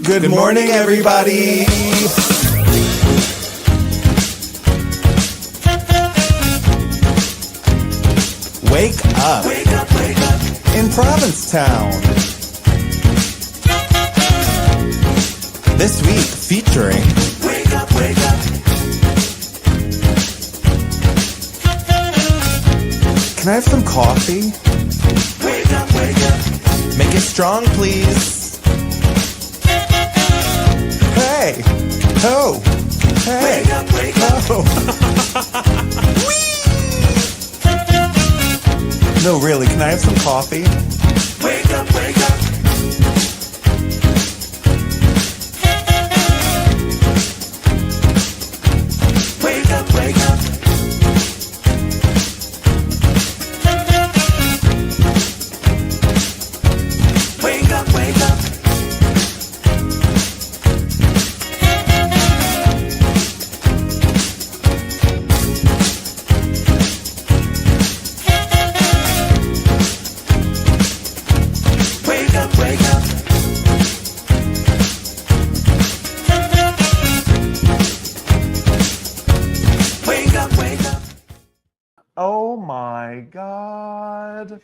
Good morning, everybody. Wake up. Wake up, wake up. In Provincetown. This week featuring Wake up, wake up. Can I have some coffee? Wake up, wake up. Make it strong, please. Hey. Ho. Hey. Wake up, wake up. Ho. No, really, can I have some coffee? Wake up, wake up. Wake up, wake up. Wake up, wake up. Oh my God.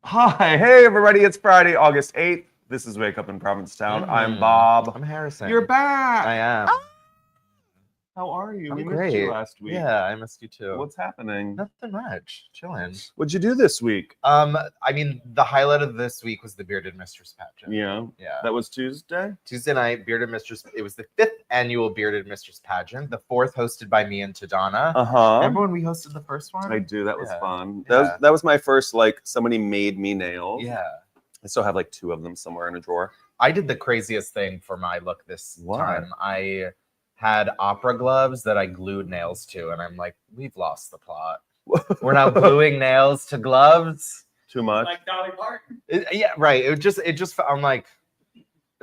Hi, hey everybody, it's Friday, August 8th. This is Wake Up in Provincetown. I'm Bob. I'm Harrison. You're back. I am. How are you? I'm We great. missed you last week. Yeah, I missed you too. What's happening? Nothing much. Chilling. What'd you do this week? I mean, the highlight of this week was the Bearded Mistress pageant. Yeah. Yeah. That was Tuesday? Tuesday night, Bearded Mistress. It was the 5th annual Bearded Mistress pageant. The 4th hosted by me and Tadana. Uh-huh. Remember when we hosted the first one? I do. That was Yeah. fun. Yeah. That was my first, like, somebody made me nails. Yeah. I still have like 2 of them somewhere in a drawer. I did the craziest thing for my look this What? time. I had opera gloves that I glued nails to, and I'm like, we've lost the plot. We're now gluing nails to gloves. Too much? Like Dolly Parton. Yeah, right. It just. I'm like,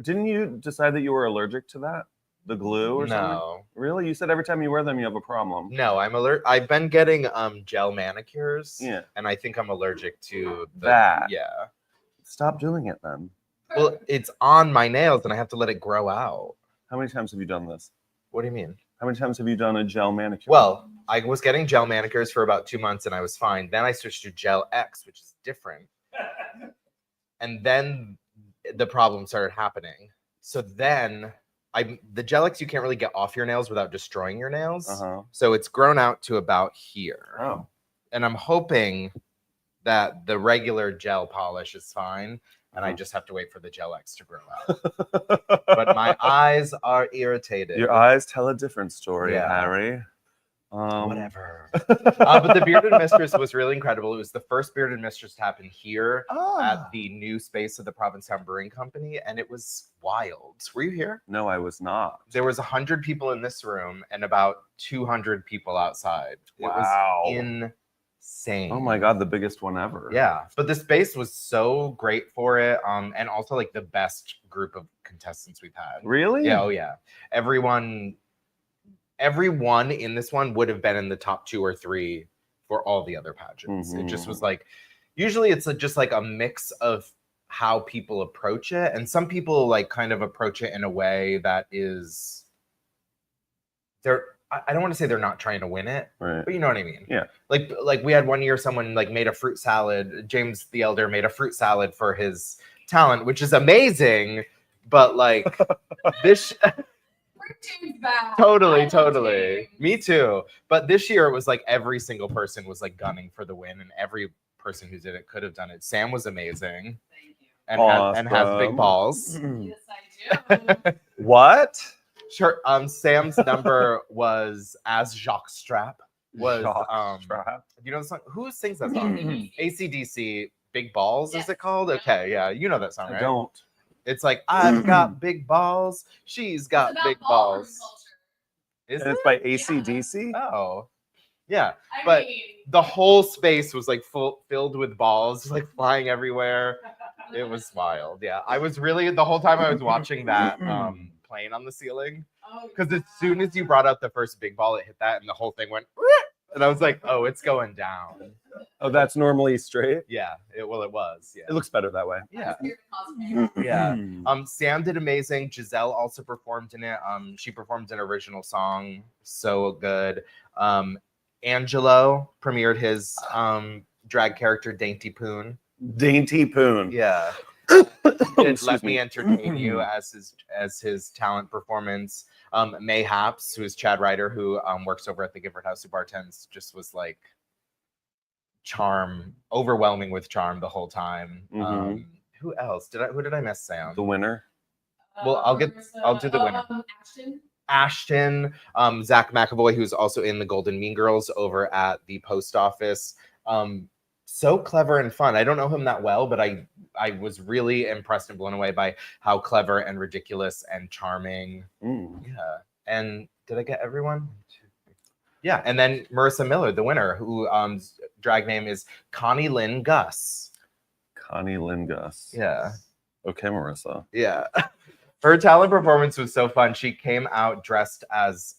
Didn't you decide that you were allergic to that? The glue or something? no, Really? You said every time you wear them, you have a problem. no. I'm allergic. I've been getting gel manicures. Yeah. And I think I'm allergic to That. Yeah. Stop doing it then. Well, it's on my nails, and I have to let it grow out. How many times have you done this? What do you mean? How many times have you done a gel manicure? Well, I was getting gel manicures for about 2 months, and I was fine. Then I switched to Gel X, which is different. And then the problem started happening. So then the Gel X, you can't really get off your nails without destroying your nails. Uh-huh. So it's grown out to about here. Oh. And I'm hoping that the regular gel polish is fine. And I just have to wait for the Gel X to grow out. But my eyes are irritated. Your eyes tell a different story, Yeah. Harry. Whatever. But the Bearded Mistress was really incredible. It was the first Bearded Mistress to happen here at the new space of the Provincetown Brewing Company, and it was wild. Were you here? No, I was not. There was 100 people in this room and about 200 people outside. It Wow. was insane. Oh my God, the biggest one ever. Yeah, but the space was so great for it, and also like the best group of contestants we've had. Really? Yeah, oh yeah. Everyone in this one would have been in the top 2 or 3 for all the other pageants. It just was like, usually it's just like a mix of how people approach it, and some people like kind of approach it in a way that is, I don't want to say they're not trying to win it, Right. but you know what I mean. Yeah. Like we had one year someone like made a fruit salad. James the Elder made a fruit salad for his talent, which is amazing. But like this, totally. Me too. But this year it was like every single person was like gunning for the win, and every person who did it could have done it. Sam was amazing. Thank you. And has big balls. Yes, I do. What? Sure. Sam's number was As Jacques Strap. Was Strap. you know the song? Who sings that song? AC/DC. Big Balls, is it called? Okay, yeah, you know that song, right? I don't. It's like, I've got big balls, she's got big balls. Is And it? it's by AC/DC? Oh, yeah. I But mean, the whole space was like filled with balls, like flying everywhere. It was wild. Yeah, I was really the whole time I was watching that plane on the ceiling, because as soon as you brought out the first big ball, it hit that, and the whole thing went, and I was like, oh, it's going down. Oh, that's normally straight. Yeah, it was. Yeah. It looks better that way. Yeah. Your costume. Yeah. Sam did amazing. Giselle also performed in it. She performed an original song. So good. Angelo premiered his drag character Dainty Poon. Dainty Poon. Yeah. Excuse Let me. Me Entertain You as his talent performance. Mayhaps, who is Chad Ryder, who works over at the Gifford House, who bartends, just was like overwhelming with charm the whole time. Mhm. Who else who did I miss, Sam? The winner. Well, I'll do the winner. Ashton. Zach McAvoy, who's also in the Golden Mean Girls over at the post office. So clever and fun. I don't know him that well, but I was really impressed and blown away by how clever and ridiculous and charming. Yeah. And did I get everyone? Yeah. And then Marissa Miller, the winner, who drag name is Connie Lynn Gus. Connie Lynn Gus. Yeah. Okay, Marissa. Yeah. Her talent performance was so fun. She came out dressed as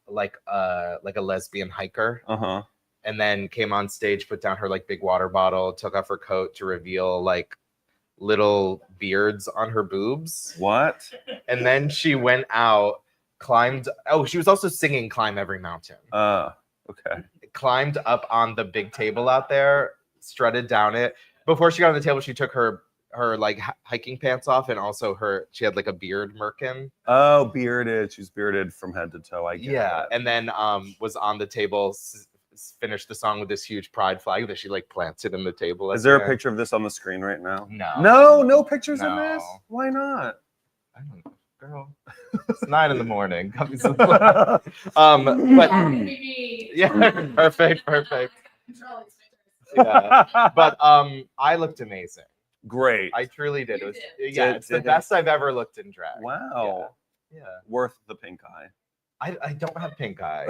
like a lesbian hiker. Uh-huh. And then came on stage, put down her like big water bottle, took off her coat to reveal like little beards on her boobs. What? And then she went out, climbed. Oh, she was also singing "Climb Every Mountain." Okay. Climbed up on the big table out there, strutted down it. Before she got on the table, she took her like hiking pants off, and also she had like a beard merkin. Oh, bearded. She's bearded from head to toe. I get it. And then was on the table. Finished the song with this huge pride flag that she like planted in the table. Is there a picture of this on the screen right now? No. No pictures of No. this? Why not? I don't know, girl. It's 9 a.m. Cut me some slack. But yeah, perfect. Yeah. But I looked amazing. Great. I truly did. It was Did it's the it? best I've ever looked in drag. Wow. Yeah. Worth the pink eye. I don't have pink eye.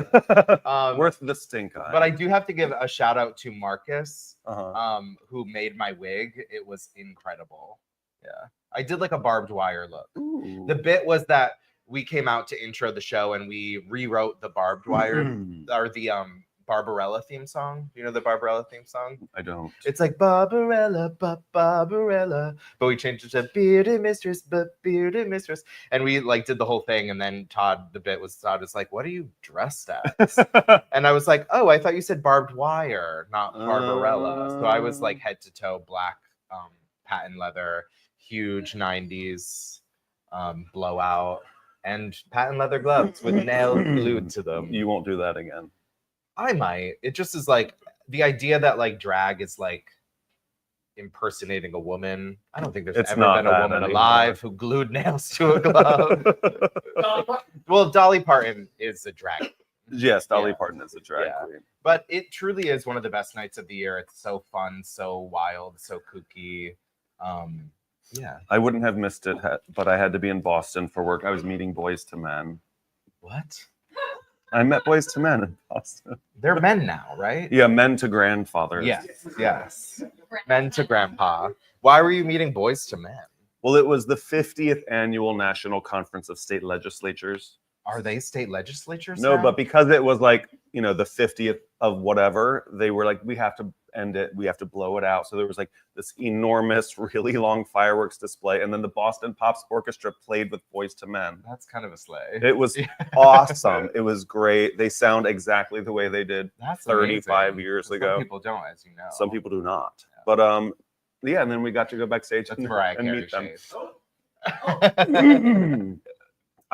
Worth the stink eye. But I do have to give a shout out to Marcus, Uh-huh. who made my wig. It was incredible. Yeah. I did like a barbed wire look. Ooh. The bit was that we came out to intro the show and we rewrote the barbed wire or the Barbarella theme song. Do you know the Barbarella theme song? I don't. It's like Barbarella, Barbarella, but we changed it to Bearded Mistress, Bearded Mistress, and we like did the whole thing. And then Todd was like, "What are you dressed as?" And I was like, "Oh, I thought you said barbed wire, not Barbarella." So I was like head to toe black, patent leather, huge '90s blowout, and patent leather gloves with nails glued to them. You won't do that again. I might. It just is like the idea that like drag is like impersonating a woman. I don't think there's ever been a woman alive who glued nails to a glove. Well, Dolly Parton is a drag queen. Yes, Dolly Parton is a drag queen. But it truly is one of the best nights of the year. It's so fun, so wild, so kooky. Yeah. I wouldn't have missed it, but I had to be in Boston for work. I was meeting Boys to Men. What? I met Boys to Men in Boston. They're men now, right? Yeah, men to grandfathers. Yes. Men to grandpa. Why were you meeting Boys to Men? Well, it was the 50th annual National Conference of State Legislatures. Are they state legislatures? No, now? but because it was like, the 50th of whatever, they were like, we have to end it. We have to blow it out. So there was like this enormous, really long fireworks display. And then the Boston Pops Orchestra played with Boys to Men. That's kind of a sleigh. It was awesome. It was great. They sound exactly the way they did 35 years ago. Some people don't, as you know. Some people do not. Yeah. But and then we got to go backstage and meet them.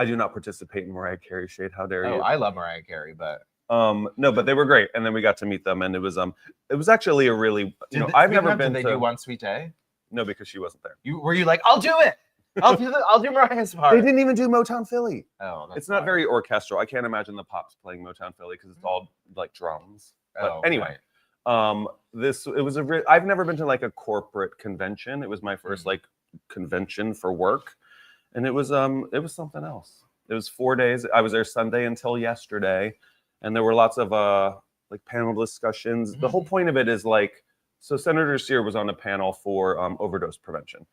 I do not participate in Mariah Carey shade. How dare you? Oh, I love Mariah Carey, but no, but they were great, and then we got to meet them, and it was actually a really I've never been. Did they do One Sweet Day? No, because she wasn't there. Were you like, I'll do it. I'll do Mariah's part. They didn't even do Motown Philly. Oh, it's not very orchestral. I can't imagine the Pops playing Motown Philly because it's all like drums. But anyway, I've never been to like a corporate convention. It was my first like convention for work. And it was something else. It was 4 days. I was there Sunday until yesterday, and there were lots of like panel discussions. The whole point of it is like, so Senator Sear was on a panel for overdose prevention,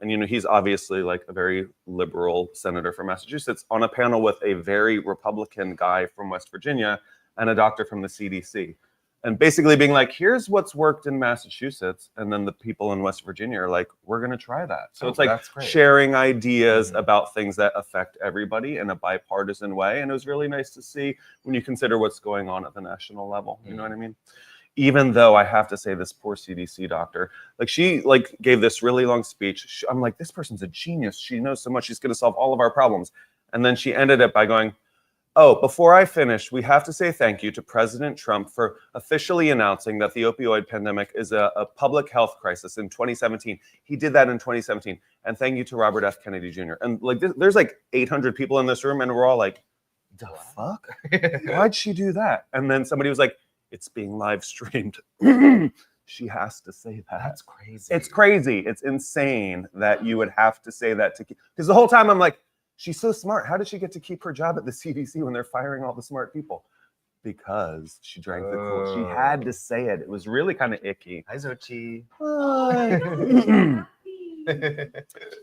and he's obviously like a very liberal senator from Massachusetts on a panel with a very Republican guy from West Virginia and a doctor from the CDC. and basically being like, here's what's worked in Massachusetts. And then the people in West Virginia are like, we're going to try that. So it's like sharing ideas about things that affect everybody in a bipartisan way. And it was really nice to see when you consider what's going on at the national level. You know what I mean? Even though I have to say this poor CDC doctor, like she like gave this really long speech. I'm like, this person's a genius. She knows so much. She's going to solve all of our problems. And then she ended it by going, oh, before I finish, we have to say thank you to President Trump for officially announcing that the opioid pandemic is a public health crisis in 2017. He did that in 2017. And thank you to Robert F. Kennedy Jr. And like, there's like 800 people in this room, and we're all like, the fuck? Why'd she do that? And then somebody was like, it's being live streamed. She has to say that. That's crazy. It's crazy. It's insane that you would have to say that to keep, because the whole time I'm like, she's so smart. How did she get to keep her job at the CDC when they're firing all the smart people? Because she drank the Kool-Aid. She had to say it. It was really kind of icky. Hi, Zochi.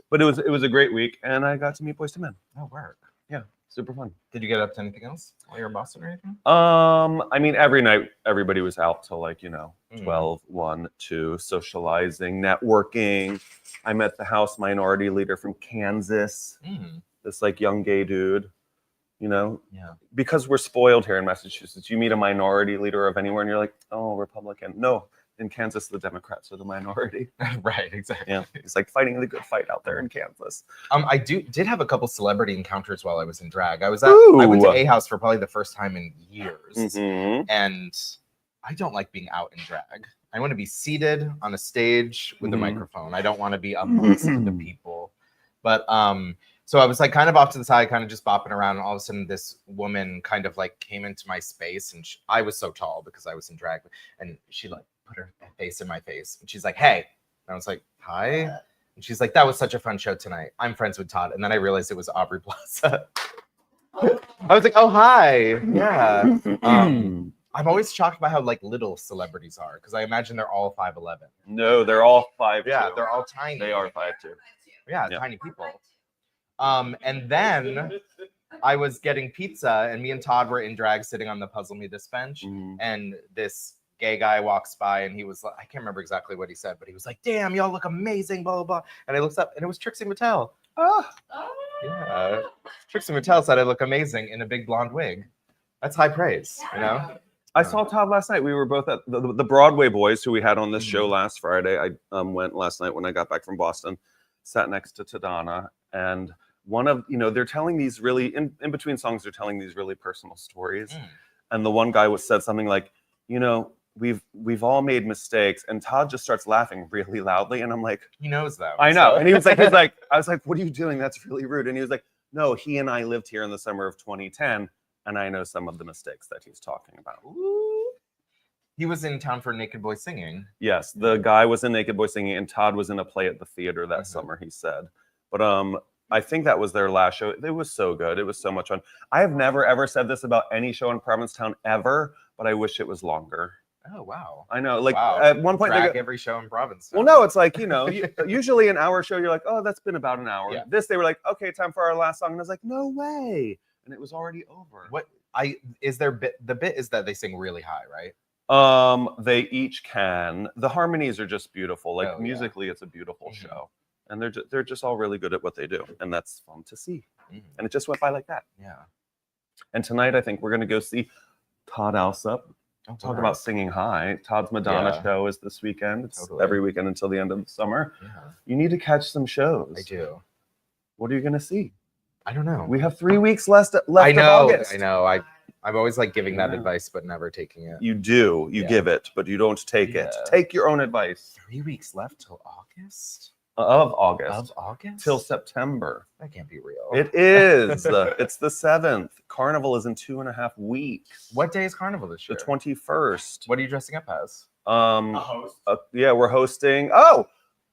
But it was a great week, and I got to meet Boys to Men. Oh, work. Yeah, super fun. Did you get up to anything else while you were in Boston or anything? I mean, every night everybody was out till like, 12, 1, 2, socializing, networking. I met the House Minority Leader from Kansas. This like young gay dude, because we're spoiled here in Massachusetts. You meet a minority leader of anywhere and you're like, oh, Republican. No, in Kansas, the Democrats are the minority. Right, exactly. Yeah, it's like fighting the good fight out there in Kansas. I did have a couple celebrity encounters while I was in drag. I went to A House for probably the first time in years, and I don't like being out in drag. I want to be seated on a stage with a microphone. I don't want to be amongst the people. But so I was like kind of off to the side, kind of just bopping around, and all of a sudden this woman kind of like came into my space, and I was so tall because I was in drag, and she like put her face in my face, and she's like, "Hey," and I was like, "Hi," and she's like, "That was such a fun show tonight. I'm friends with Todd," and then I realized it was Aubrey Plaza. I was like, "Oh, hi, yeah." I'm always shocked by how like little celebrities are, because I imagine they're all 5'11". No, they're all 5'2". Yeah, they're all tiny. They are 5'2". Yeah, tiny people. And then I was getting pizza, and me and Todd were in drag sitting on the Puzzle Me This bench, and this gay guy walks by, and he was like, I can't remember exactly what he said, but he was like, "Damn, y'all look amazing, blah, blah, blah." And I looked up, and it was Trixie Mattel. Oh. Yeah. Trixie Mattel said I look amazing in a big blonde wig. That's high praise, I saw Todd last night. We were both at the Broadway Boys, who we had on this show last Friday. I went last night when I got back from Boston, sat next to Tadana, and one of, they're telling these really, in between songs, they're telling these really personal stories. And the one guy said something like, we've all made mistakes. And Todd just starts laughing really loudly. And I'm like, he knows that. I know. So. And he was like, I was like, what are you doing? That's really rude. And he was like, no, he and I lived here in the summer of 2010. And I know some of the mistakes that he's talking about. Ooh. He was in town for Naked Boy Singing. Yes, the guy was in Naked Boy Singing, and Todd was in a play at the theater that summer, he said. But I think that was their last show. It was so good. It was so much fun. I have never, ever said this about any show in Provincetown ever, but I wish it was longer. Oh, wow. I know. Like, at one point... Drag every show in Provincetown. Well, no, it's like, usually an hour show, you're like, oh, that's been about an hour. Yeah. This, they were like, okay, time for our last song. And I was like, no way. And it was already over. The bit is that they sing really high, right? They each can. The harmonies are just beautiful. Like, musically, it's a beautiful show. And they're just all really good at what they do. And that's fun to see. And it just went by like that. Yeah. And tonight, I think we're going to go see Todd Alsup. Talk about singing high. Todd's Madonna show is this weekend. It's every weekend until the end of the summer. Yeah. You need to catch some shows. I do. What are you going to see? I don't know. We have 3 weeks left of August. I know. I'm always like giving that advice, but never taking it. You do. You give it, but you don't take it. Take your own advice. 3 weeks left till August? Of August. Of August? Till September. That can't be real. It is. It's the 7th. Carnival is in 2.5 weeks. What day is Carnival this year? The 21st. What are you dressing up as? A host. Yeah, we're hosting. Oh,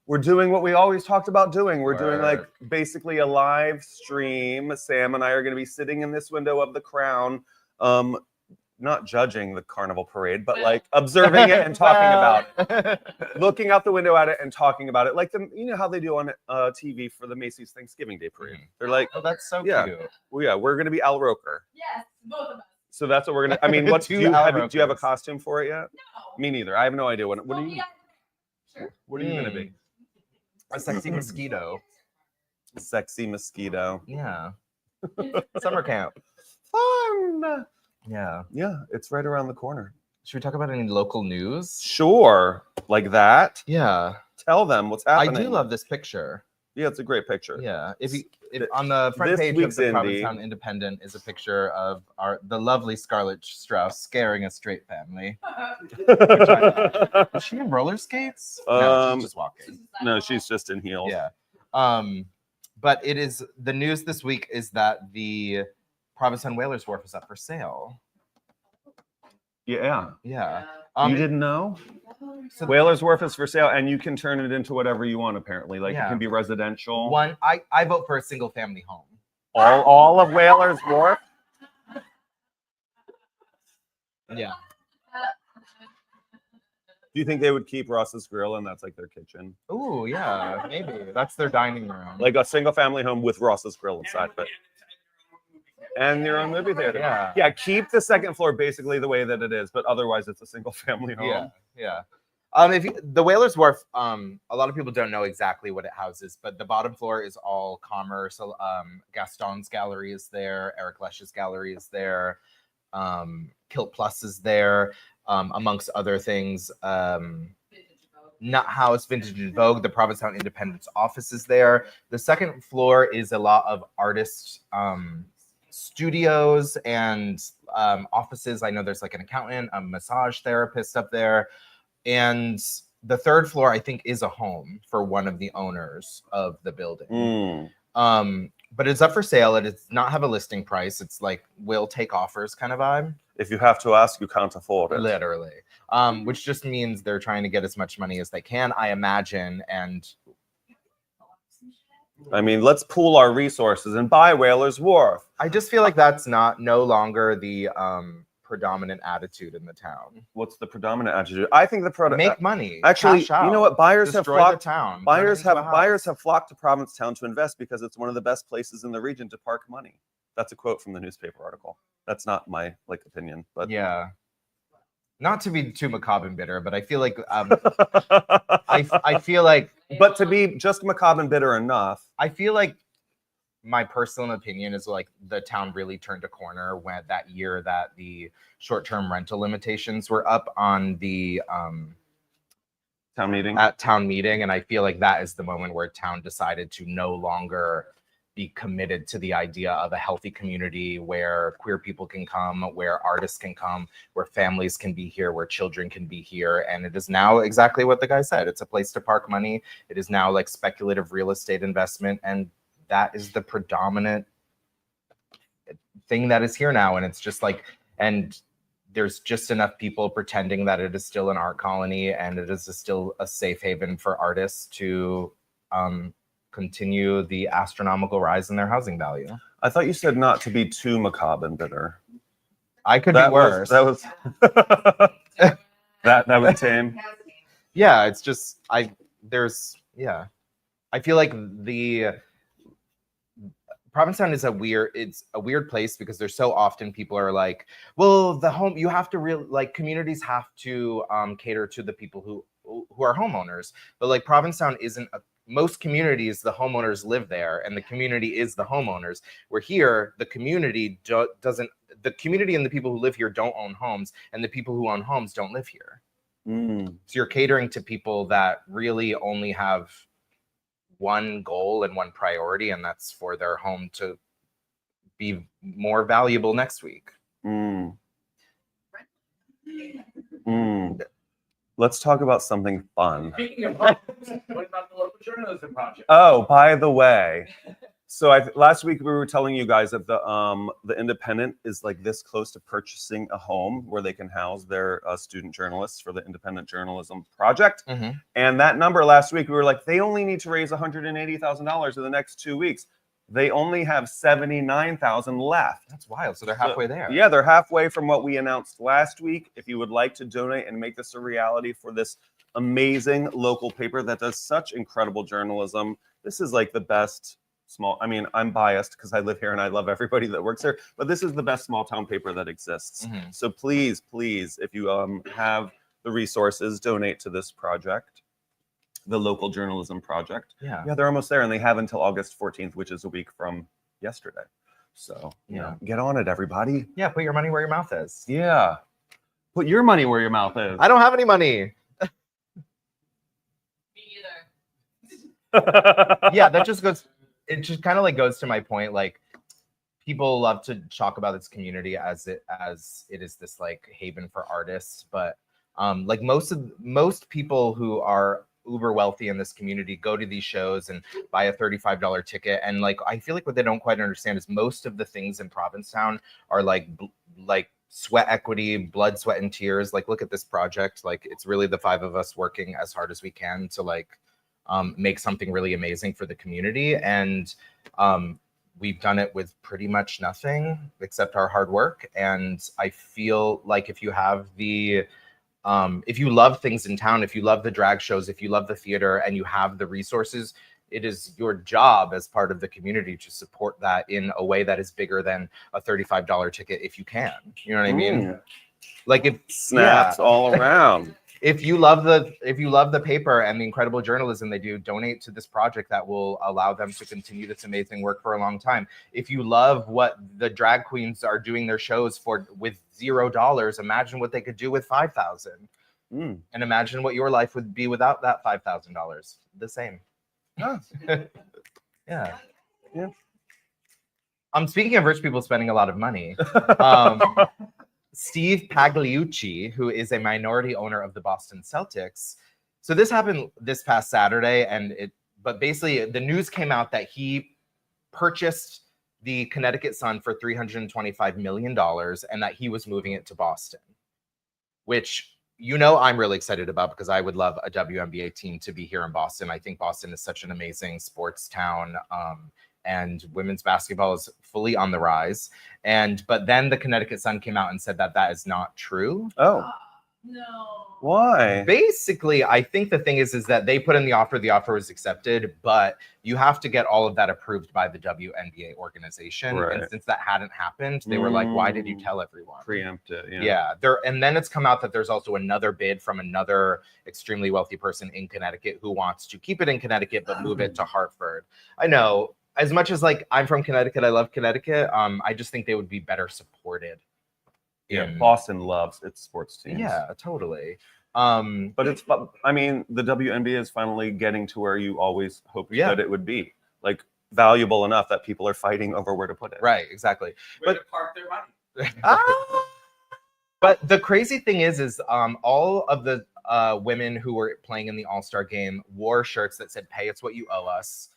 we're doing what we always talked about doing. We're doing like basically a live stream. Sam and I are going to be sitting in this window of the Crown, not judging the Carnival parade, but like observing it and talking about it. Looking out the window at it and talking about it. Like how they do on TV for the Macy's Thanksgiving Day parade. They're like, oh, that's so cute. Well, yeah, we're going to be Al Roker. Yes, both of us. So that's what we're gonna. I mean, what do Two you have? Avellar Do you have a clothes. costume for it yet? Me neither. I have no idea what are you? Sure. What are you gonna be? A sexy mosquito. Sexy mosquito. Yeah. Summer camp. Fun. Yeah. Yeah, it's right around the corner. Should we talk about any local news? Sure, like that. Yeah. Tell them what's I happening. do love this picture. Yeah, it's a great picture. Yeah. If on the front This page of week's the Indie- Provincetown Independent is a picture of the lovely Scarlett Strauss scaring a straight family. Is she in roller skates? No, she's just walking. No, she's just in heels. Yeah. But it is the news this week is that the Provincetown Whalers Wharf is up for sale. Yeah. Yeah. You didn't know? So Whalers Wharf is for sale, and you can turn it into whatever you want. Apparently, like Yeah. it can be residential. I vote for a single family home. All of Whalers Wharf. Yeah. Do you think they would keep Ross's Grill and that's like their kitchen? Ooh, yeah, maybe that's their dining room. Like a single family home with Ross's Grill inside, but and your own movie theater. Yeah. Yeah, keep the second floor basically the way that it is, but otherwise it's a single family home. Yeah, yeah. The Whalers Wharf, a lot of people don't know exactly what it houses, but the bottom floor is all commerce. Gaston's gallery is there, Eric Lesch's gallery is there, Kilt Plus is there, amongst other things. Nut House, Vintage and Vogue, the Provincetown Independent's office is there. The second floor is a lot of artists' studios and offices. I know there's like an accountant, a massage therapist up there. And the third floor, I think, is a home for one of the owners of the building. But it's up for sale. It does not have a listing price. It's like, we'll take offers kind of vibe. If you have to ask, you can't afford it. Literally. Which just means they're trying to get as much money as they can, I imagine. And I mean, let's pool our resources and buy Whalers Wharf. I just feel like that's no longer the predominant attitude in the town. What's the predominant attitude? I think Make money. Actually, cash out, you know what? Buyers have destroy flocked. the town. Buyers turn it into a house. have flocked to Provincetown to invest because it's one of the best places in the region to park money. That's a quote from the newspaper article. That's not my opinion, but Yeah. Not to be too macabre and bitter, but I feel like I feel like but to be just macabre and bitter enough. I feel like my personal opinion is like the town really turned a corner when that year that the short-term rental limitations were up on the Town meeting. at town meeting, and I feel like that is the moment where town decided to no longer be committed to the idea of a healthy community where queer people can come, where artists can come, where families can be here, where children can be here. And it is now exactly what the guy said. It's a place to park money. It is now like speculative real estate investment. And that is the predominant thing that is here now. And it's just like, and there's just enough people pretending that it is still an art colony and it is still a safe haven for artists to continue the astronomical rise in their housing value. I thought you said not to be too macabre and bitter. I could be worse. That was that was tame. Yeah, it's just I feel like the Provincetown is a weird place because there's so often people are like, well, the home, you have to communities have to cater to the people who are homeowners, but like Provincetown isn't most communities, the homeowners live there and the community is the homeowners. Where here, the community doesn't, the community and the people who live here don't own homes, and the people who own homes don't live here. So you're catering to people that really only have one goal and one priority, and that's for their home to be more valuable next week. Let's talk about something fun. Speaking of what about the local journalism project? Oh, by the way, so last week we were telling you guys that the Independent is like this close to purchasing a home where they can house their student journalists for the Independent Journalism Project. And that number last week, we were like, they only need to raise $180,000 in the next 2 weeks. They only have $79,000 left. That's wild. So they're halfway there. Yeah, they're halfway from what we announced last week. If you would like to donate and make this a reality for this amazing local paper that does such incredible journalism, this is like the best small. I mean, I'm biased because I live here and I love everybody that works here, but this is the best small town paper that exists. So please, if you have the resources, donate to this project, the local journalism project. Yeah. They're almost there, and they have until August 14th, which is a week from yesterday. So you know, get on it, everybody. Yeah, put your money where your mouth is. Yeah, put your money where your mouth is. I don't have any money. Me either. Yeah, that just goes. It just kind of like goes to my point. Like, people love to talk about this community as it is this like haven for artists, but like most people who are uber wealthy in this community go to these shows and buy a $35 ticket, and like I feel like what they don't quite understand is most of the things in Provincetown are like sweat equity, blood, sweat, and tears. Like, look at this project. Like, it's really the five of us working as hard as we can to like make something really amazing for the community, and we've done it with pretty much nothing except our hard work. And I feel like if you have the if you love things in town, if you love the drag shows, if you love the theater, and you have the resources, it is your job as part of the community to support that in a way that is bigger than a $35 ticket if you can. You know what I mean? Like, if Snaps all around. If you love the paper and the incredible journalism they do, donate to this project that will allow them to continue this amazing work for a long time. If you love what the drag queens are doing their shows for with $0, imagine what they could do with $5,000. And imagine what your life would be without that $5,000. The same. Yeah. Speaking of rich people spending a lot of money, Steve Pagliucci, who is a minority owner of the Boston Celtics. So this happened this past Saturday, but basically the news came out that he purchased the Connecticut Sun for $325 million and that he was moving it to Boston, which, you know, I'm really excited about because I would love a WNBA team to be here in Boston. I think Boston is such an amazing sports town. And women's basketball is fully on the rise. But then the Connecticut Sun came out and said that that is not true. Oh, No. why? Basically, I think the thing is that they put in the offer was accepted, but you have to get all of that approved by the WNBA organization. Right. And since that hadn't happened, they were like, why did you tell everyone? Preempt it. Yeah. And then it's come out that there's also another bid from another extremely wealthy person in Connecticut who wants to keep it in Connecticut, but move it to Hartford. I know. As much as like I'm from Connecticut, I love Connecticut. I just think they would be better supported. Boston loves its sports teams. Yeah, totally. But I mean, the WNBA is finally getting to where you always hoped that it would be, like valuable enough that people are fighting over where to put it. Right, exactly. Where to park their money. But the crazy thing is all of the women who were playing in the All-Star game wore shirts that said "Pay us what you owe us."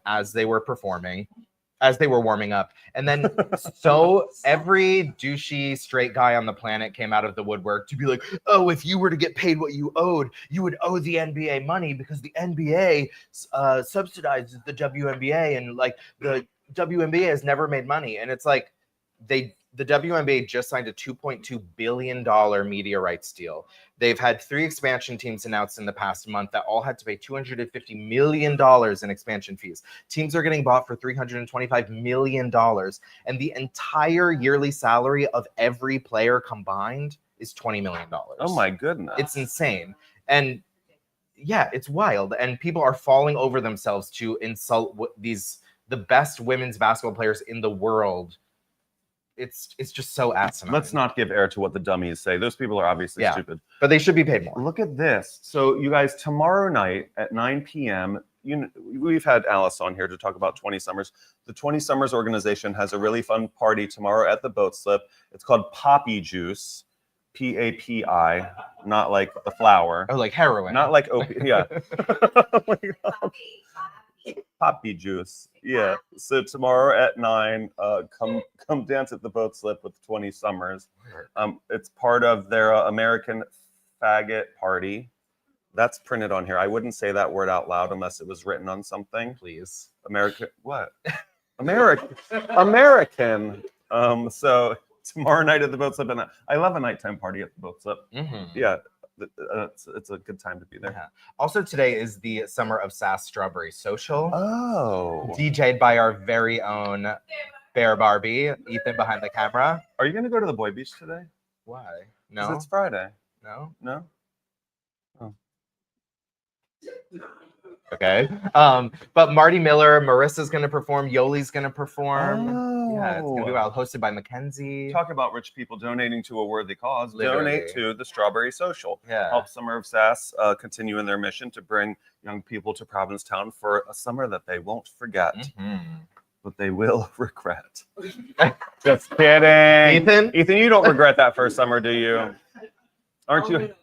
As they were performing, as they were warming up. And then so every douchey straight guy on the planet came out of the woodwork to be like, oh, if you were to get paid what you owed, you would owe the NBA money because the NBA subsidizes the WNBA, and like the WNBA has never made money. And it's like the WNBA just signed a $2.2 billion media rights deal. They've had 3 expansion teams announced in the past month that all had to pay $250 million in expansion fees. Teams are getting bought for $325 million. And the entire yearly salary of every player combined is $20 million. Oh my goodness. It's insane. And yeah, it's wild. And people are falling over themselves to insult the best women's basketball players in the world. It's just so asinine. Let's not give air to what the dummies say. Those people are obviously stupid. But they should be paid more. Look at this. So you guys, tomorrow night at 9 p.m., we've had Alice on here to talk about 20 Summers. The 20 Summers organization has a really fun party tomorrow at the Boat Slip. It's called Poppy Juice, P-A-P-I, not like the flower. Oh, like heroin. Not like opium. Yeah. Poppy Juice. Yeah. So tomorrow at 9, come dance at the Boat Slip with 20 Summers. It's part of their American Faggot Party. That's printed on here. I wouldn't say that word out loud unless it was written on something. Please. American. What? American. American. So tomorrow night at the Boat Slip, and I love a nighttime party at the Boat Slip. Mm-hmm. Yeah. it's a good time to be there. Yeah. Also, today is the Summer of Sass Strawberry Social, Oh, DJ'd by our very own Bear Barbie, Ethan behind the camera. are you gonna go to the Boy Beach today? Why? 'Cause No, it's Friday. no. No. Okay. But Marty Miller, Marissa's gonna perform, Yoli's gonna perform. Yeah, it's gonna be wild. Hosted by Mackenzie. Talk about rich people donating to a worthy cause. Literally. Donate to the Strawberry Social. Yeah. Help Summer of Sass continue in their mission to bring young people to Provincetown for a summer that they won't forget, but they will regret. Just kidding. Ethan, You don't regret that first summer, do you? Aren't you?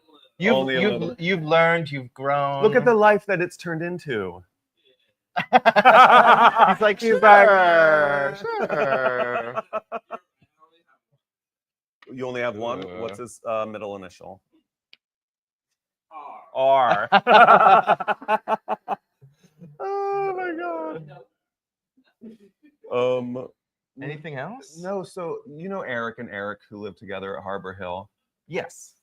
Only a little. you've learned, you've grown. Look at the life that it's turned into. He's like, He's sure, like, sure. You only have one. What's his middle initial? R. R. Oh my god. Anything else? No. So you know Eric and Eric who live together at Harbor Hill. Yes.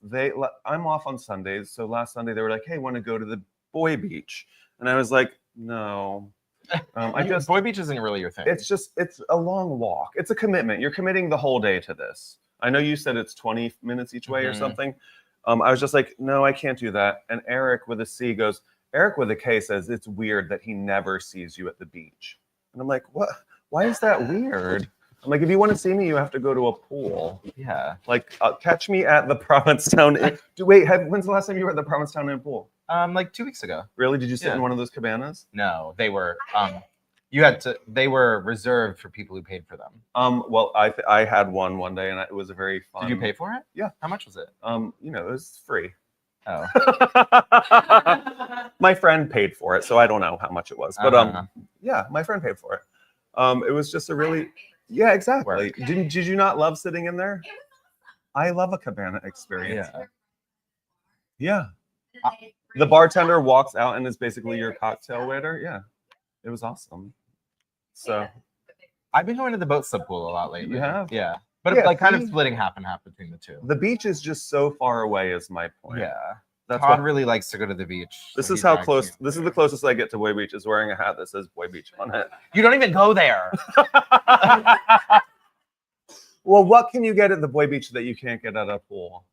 I'm off on Sundays. So last Sunday they were like, "Hey, want to go to the Boy Beach?" And I was like, "No." Boy Beach isn't really your thing. It's a long walk. It's a commitment. You're committing the whole day to this. I know you said it's 20 minutes each way or something. I was just like, no, I can't do that. And Eric with a C goes, Eric with a K says it's weird that he never sees you at the beach. And I'm like, what? Why is that weird? I'm like, if you want to see me, you have to go to a pool. Yeah. Like, catch me at the Provincetown. When's the last time you were at the Provincetown Inn pool? Like 2 weeks ago. Really? Did you sit in one of those cabanas? No, they were. They were reserved for people who paid for them. Well, I had one day, and it was a very fun. Did you pay for it? Yeah. How much was it? It was free. Oh. My friend paid for it, so I don't know how much it was, but yeah, my friend paid for it. It was just a really, yeah, exactly. Did you not love sitting in there? I love a cabana experience. Yeah. The bartender walks out and is basically your cocktail waiter. Yeah, it was awesome. So I've been going to the boat sub pool a lot lately. You have? Yeah. But Yeah, it's like kind of splitting half and half between the two. the beach is just so far away, is my point. Yeah. That's Todd what. really likes to go to the beach. This so is he how drags close. me. This is the closest I get to Boy Beach, is wearing a hat that says Boy Beach on it. You don't even go there. Well, what can you get at the Boy Beach that you can't get at a pool?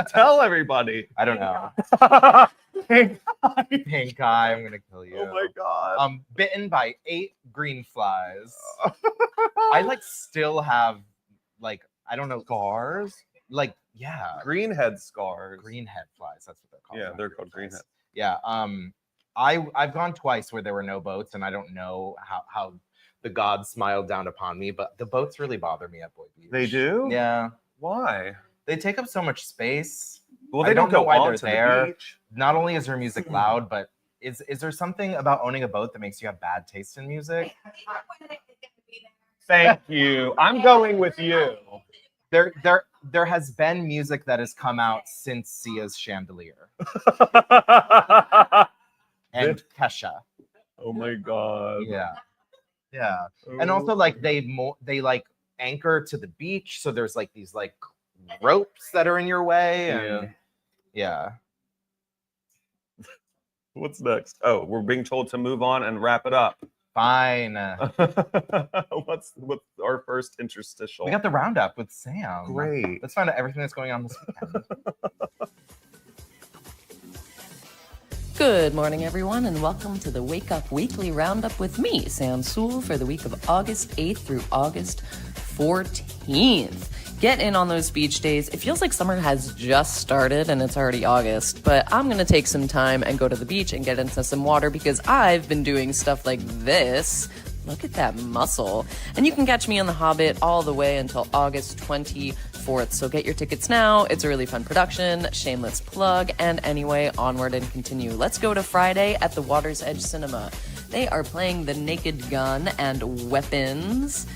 Tell everybody. I don't know. Pink Pink eye, I'm gonna kill you. Oh my god. Bitten by 8 green flies. I still have I don't know, Scars? Green Greenhead scars. head flies. That's what they're called. Yeah, not they're called greenhead. Yeah. I've gone twice where there were no boats, and I don't know how the gods smiled down upon me, but the boats really bother me at Boy Beach. They do? Yeah. Why? They take up so much space. Well, I they don't know go why onto they're there. the beach. Not only is their music loud, but is there something about owning a boat that makes you have bad taste in music? Thank you. I'm going with you. There has been music that has come out since Sia's Chandelier and Kesha. Oh my god. Yeah. Yeah. And also they anchor to the beach, so there's these ropes that are in your way, and yeah. What's next? Oh, we're being told to move on and wrap it up. Fine. What's our first interstitial? We got the roundup with Sam. Great. Let's find out everything that's going on this weekend. Good morning, everyone, and welcome to the Wake Up Weekly Roundup with me, Sam Sewell, for the week of August 8th through August 14th. Get in on those beach days. It feels like summer has just started and it's already August, but I'm going to take some time and go to the beach and get into some water because I've been doing stuff like this. Look at that muscle. And you can catch me on The Hobbit all the way until August 24th. So get your tickets now. It's a really fun production, shameless plug, and anyway, onward and continue. Let's go to Friday at the Water's Edge Cinema. They are playing The Naked Gun and Weapons.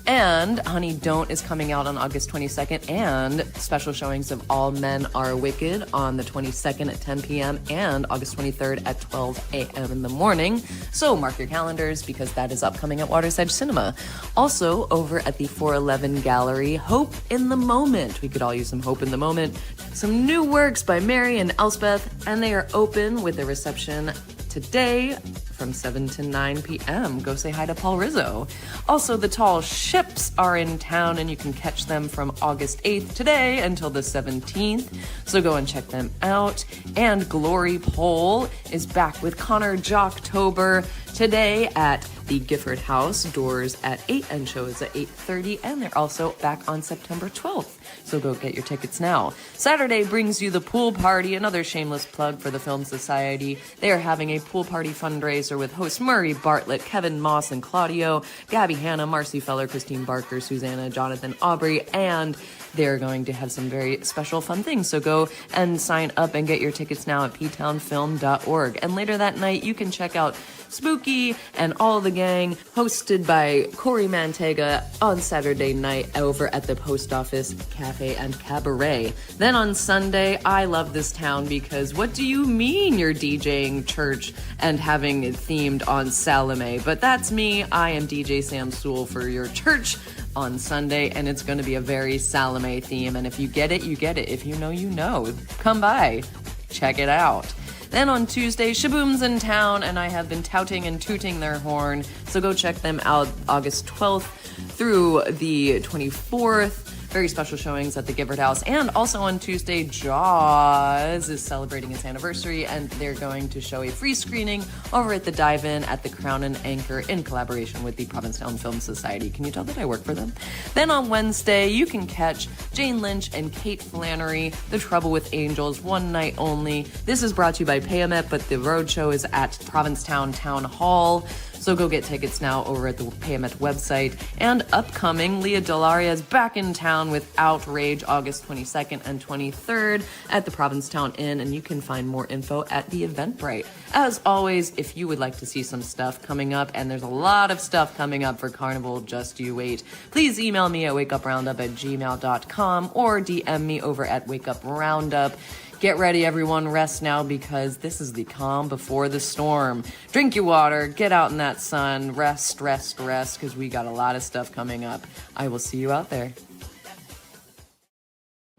And Honey Don't is coming out on August 22nd, and special showings of All Men Are Wicked on the 22nd at 10 p.m. and August 23rd at 12 a.m. in the morning. So mark your calendars because that is upcoming at Water's Edge Cinema. Also, over at the 411 Gallery, Hope in the Moment. We could all use some hope in the moment. Some new works by Mary and Elspeth, and they are open with a reception today from 7 to 9 p.m. Go say hi to Paul Rizzo. Also, the Tall Ships are in town, and you can catch them from August 8th today until the 17th. So go and check them out. And Glory Pole is back with Connor Jocktober today at the Gifford House. Doors at 8 and shows at 8:30. And they're also back on September 12th. So go get your tickets now. Saturday brings you the pool party, another shameless plug for the Film Society. They are having a pool party fundraiser with hosts Murray Bartlett, Kevin Moss and Claudio, Gabby Hanna, Marcy Feller, Christine Barker, Susanna, Jonathan Aubrey, and they're going to have some very special fun things. So go and sign up and get your tickets now at ptownfilm.org. And later that night, you can check out Spooky and All the Gang, hosted by Corey Mantega on Saturday night over at the Post Office Cafe and Cabaret. Then on Sunday, I love this town because what do you mean you're DJing church and having it themed on Salome? But that's me. I am DJ Sam Sewell for your church on Sunday, and it's going to be a very Salome theme. And if you get it, you get it. If you know, you know. Come by. Check it out. Then on Tuesday, Shaboom's in town, and I have been touting and tooting their horn. So go check them out August 12th through the 24th. Very special showings at the Gifford House. And also on Tuesday, Jaws is celebrating its anniversary, and they're going to show a free screening over at the Dive-In at the Crown and Anchor in collaboration with the Provincetown Film Society. Can you tell that I work for them? Then on Wednesday, you can catch Jane Lynch and Kate Flannery, The Trouble with Angels, one night only. This is brought to you by Payamet, but the road show is at Provincetown Town Hall. So go get tickets now over at the Payamet website. And upcoming, Leah Delaria is back in town with Outrage August 22nd and 23rd at the Provincetown Inn, and you can find more info at the Eventbrite. As always, if you would like to see some stuff coming up, and there's a lot of stuff coming up for Carnival, just you wait, please email me at wakeuproundup@gmail.com or DM me over at wakeuproundup. Get ready, everyone. Rest now because this is the calm before the storm. Drink your water. Get out in that sun. Rest, because we got a lot of stuff coming up. I will see you out there.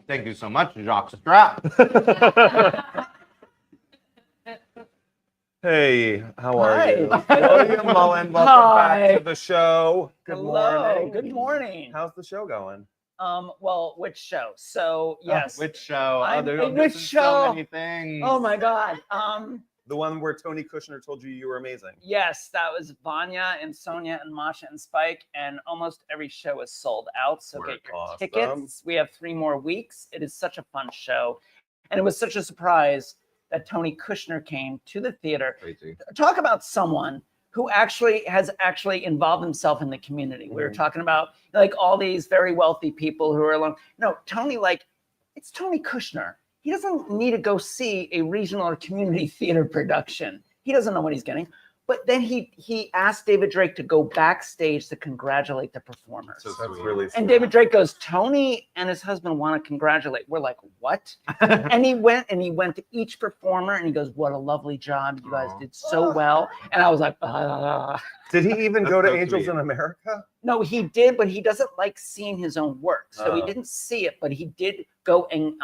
Thank you so much, Jacques Strap. Hey, how are you? Hi. William Mullin, welcome Hi. back to the show. Good Hello. morning. Good morning. How's the show going? Well, which show? So yes. Which show? I'm There's in which so show? many things. Oh my God. The one where Tony Kushner told you were amazing. Yes, that was Vanya and Sonia and Masha and Spike, and almost every show is sold out. So get your Awesome. tickets. We have 3 more weeks. It is such a fun show, and it was such a surprise that Tony Kushner came to the theater. Crazy. Talk about someone who actually has involved himself in the community. We were talking about like all these very wealthy people who are alone. No, Tony, it's Tony Kushner. He doesn't need to go see a regional or community theater production. He doesn't know what he's getting. But then he asked David Drake to go backstage to congratulate the performers. So That's sweet. really sweet. And David Drake goes, Tony and his husband want to congratulate. We're like, what? And he went to each performer and he goes, what a lovely job. You guys did so well. And I was like, Did he even go to so Angels sweet. in America? No, he did, but he doesn't like seeing his own work. So he didn't see it, but he did go and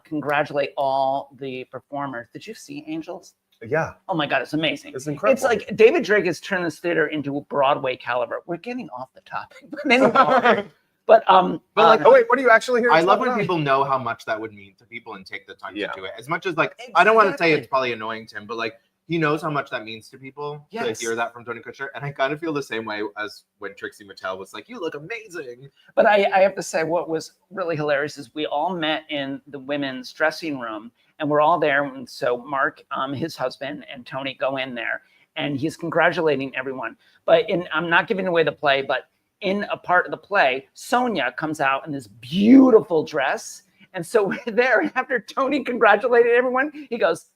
congratulate all the performers. Did you see Angels? Yeah, Oh my God, it's amazing. it's incredible. It's like David Drake has turned this theater into a Broadway caliber. We're getting off the topic. But anyway, but oh wait, what are you actually here? to I love talk when about? people know how much that would mean to people and take the time Yeah. to do it. As much as I don't want to say Exactly. it's probably annoying to him, but he knows how much that means to people Yes. to hear that from Tony Kushner. And I kind of feel the same way as when Trixie Mattel was like, you look amazing. But I have to say, what was really hilarious is we all met in the women's dressing room, and we're all there. And so Mark, his husband, and Tony go in there, and he's congratulating everyone. But I'm not giving away the play, but in a part of the play, Sonia comes out in this beautiful dress. And so we're there, and after Tony congratulated everyone, he goes,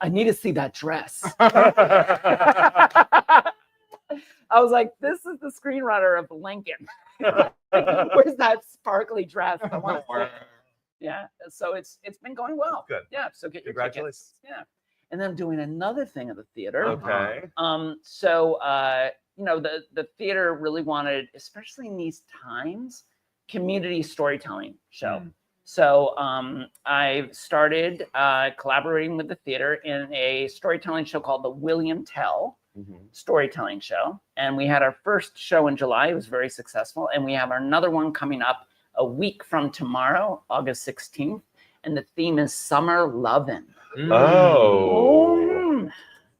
I need to see that dress. I was like, this is the screenwriter of Lincoln. Where's that sparkly dress? I want to wear. Yeah, so it's been going well. Good. Yeah, so get your Congratulations. tickets. Yeah, and then I'm doing another thing at the theater. Okay. So the theater really wanted, especially in these times, community storytelling show. So I started collaborating with the theater in a storytelling show called the William Tell Storytelling Show. And we had our first show in July. It was very successful. And we have another one coming up a week from tomorrow, August 16th. And the theme is Summer Lovin'. Oh.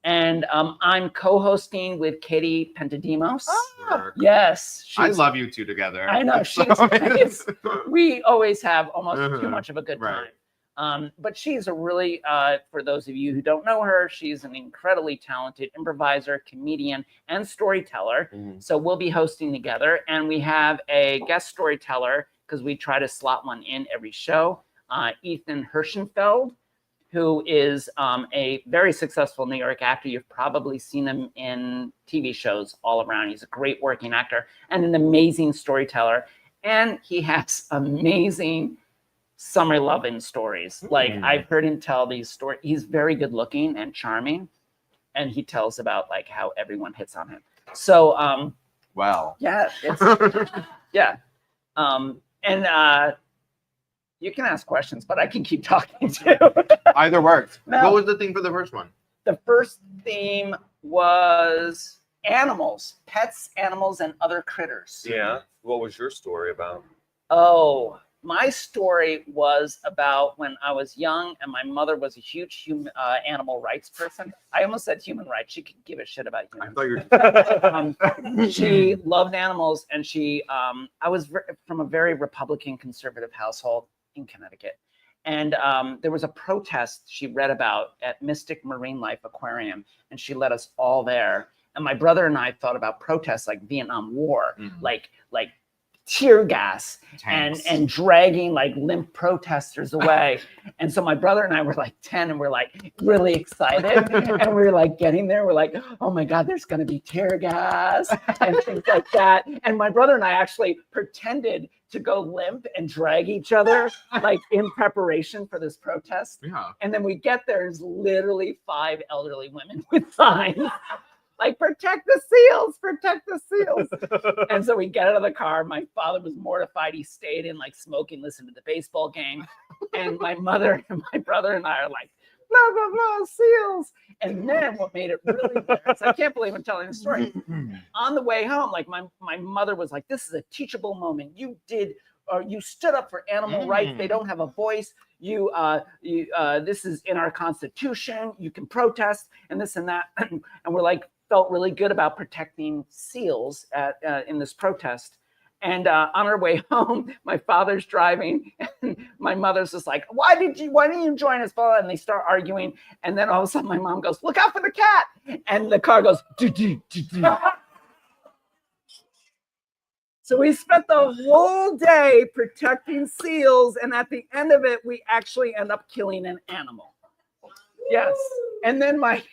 And I'm co-hosting with Katie Pentadimos. Work. Yes. I love you two together. I know. We always have almost too much of a good Right. time. But she's a really, for those of you who don't know her, she's an incredibly talented improviser, comedian, and storyteller. So we'll be hosting together. And we have a guest storyteller, because we try to slot one in every show, Ethan Hirschenfeld, who is a very successful New York actor. You've probably seen him in TV shows all around. He's a great working actor and an amazing storyteller. And he has amazing summer loving stories. Like I've heard him tell these stories. He's very good looking and charming. And he tells about like how everyone hits on him. So Wow. yeah, it's, yeah. You can ask questions, but I can keep talking too. Either works. No. What was the thing for the first one? The first theme was animals, pets, animals, and other critters. Yeah. What was your story about? Oh, my story was about when I was young and my mother was a huge animal rights person. I almost said human rights. She could give a shit about I humans. thought you were. She loved animals, and I was from a very Republican conservative household in Connecticut. And there was a protest she read about at Mystic Marine Life Aquarium, and she led us all there. And my brother and I thought about protests like Vietnam War, like tear gas and dragging like limp protesters away. And so my brother and I were like 10 and we're like really excited. And we were like getting there. We're like, oh my God, there's going to be tear gas and things like that. And my brother and I actually pretended to go limp and drag each other like in preparation for this protest. Yeah. And then we get there, there's literally 5 elderly women with signs. Like, protect the seals, protect the seals. And so we get out of the car. My father was mortified. He stayed in, like, smoking, listened to the baseball game. And my mother and my brother and I are like, blah, blah, blah, seals. And then what made it really embarrassing, I can't believe I'm telling the story. On the way home, like, my mother was like, this is a teachable moment. You stood up for animal rights. They don't have a voice. This is in our Constitution. You can protest and this and that. And we're like, felt really good about protecting seals in this protest. And on our way home, my father's driving, and my mother's just like, why didn't you join us? And they start arguing. And then all of a sudden my mom goes, look out for the cat. And the car goes, do, do, do, do. So we spent the whole day protecting seals. And at the end of it, we actually end up killing an animal. Yes. And then my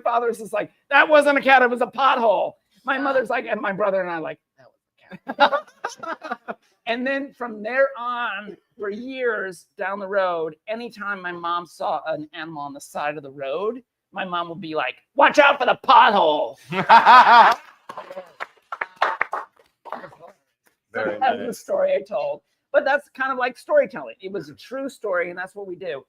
father's just like, that wasn't a cat, it was a pothole. My mother's like, and my brother and I are like, that was a cat. And then from there on, for years down the road, anytime my mom saw an animal on the side of the road, my mom would be like, watch out for the pothole. Very That's nice. the story I told. But that's kind of like storytelling. It was a true story, and that's what we do.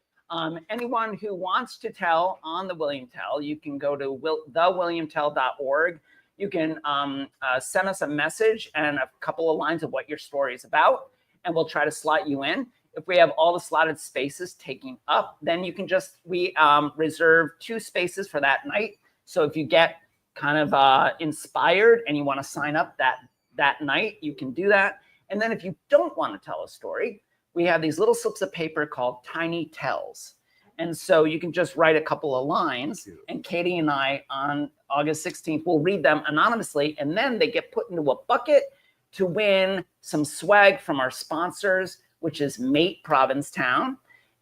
Anyone who wants to tell on the William Tell, you can go to thewilliamtell.org. You can send us a message and a couple of lines of what your story is about, and we'll try to slot you in. If we have all the slotted spaces taken up, then you can we reserve 2 spaces for that night. So if you get kind of inspired and you want to sign up that night, you can do that. And then if you don't want to tell a story, we have these little slips of paper called Tiny Tells. And so you can just write a couple of lines, and Katie and I on August 16th will read them anonymously, and then they get put into a bucket to win some swag from our sponsors, which is Mate Provincetown.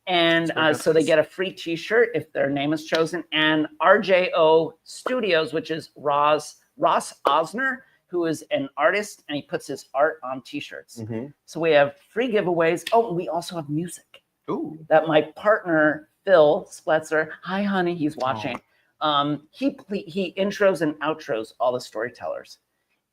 And so they get a free t-shirt if their name is chosen, and RJO Studios, which is Roz Ross Osner, who is an artist, and he puts his art on T-shirts. Mm-hmm. So we have free giveaways. Oh, we also have music. Ooh. That my partner Phil Spletzer, hi honey, he's watching. He intros and outros all the storytellers,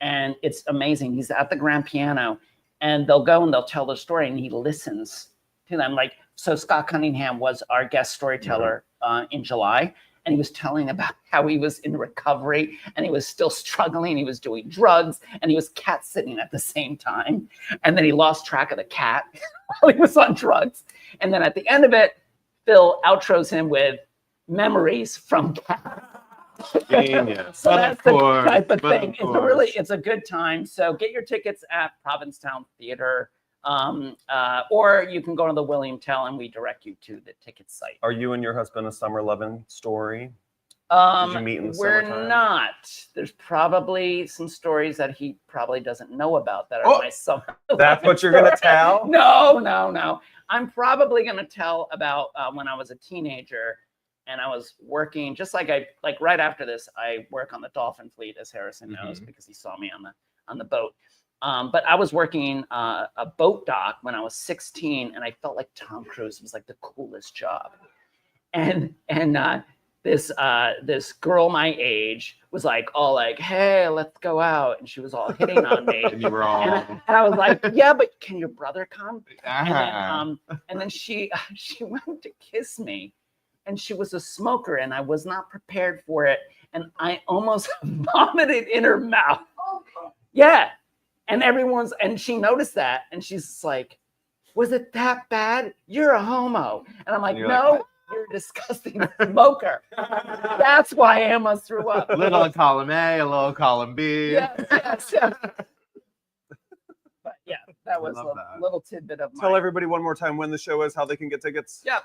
and it's amazing. He's at the grand piano, and they'll go and they'll tell their story, and he listens to them. Like, so Scott Cunningham was our guest storyteller in July, and he was telling about how he was in recovery and he was still struggling. He was doing drugs and he was cat sitting at the same time, and then he lost track of the cat while he was on drugs. And then at the end of it, Phil outros him with memories from cat. Genius. So that's the type of but thing. of It's a good time. So get your tickets at Provincetown Theater, or you can go to the William Tell and we direct you to the ticket site. Are you and your husband a summer loving story? Did you meet in the We're summertime? not. There's probably some stories that he probably doesn't know about that are my summer. That's what you're gonna tell? No. I'm probably gonna tell about when I was a teenager and I was working, just like right after this, I work on the Dolphin Fleet, as Harrison knows, because he saw me on the boat. But I was working a boat dock when I was 16, and I felt like Tom Cruise. It was like the coolest job. And this girl my age was all like, hey, let's go out. And she was all hitting on me. And you were all. And I was like, yeah, but can your brother come? Uh-huh. And then she went to kiss me, and she was a smoker, and I was not prepared for it. And I almost vomited in her mouth. Yeah. And she noticed that, and she's just like, was it that bad? You're a homo. And I'm like, no, you're a disgusting smoker. That's why Emma threw up. A little in column A, a little in column B. Yes. But yeah, that was a little tidbit of Tell everybody one more time when the show is, how they can get tickets. Yeah,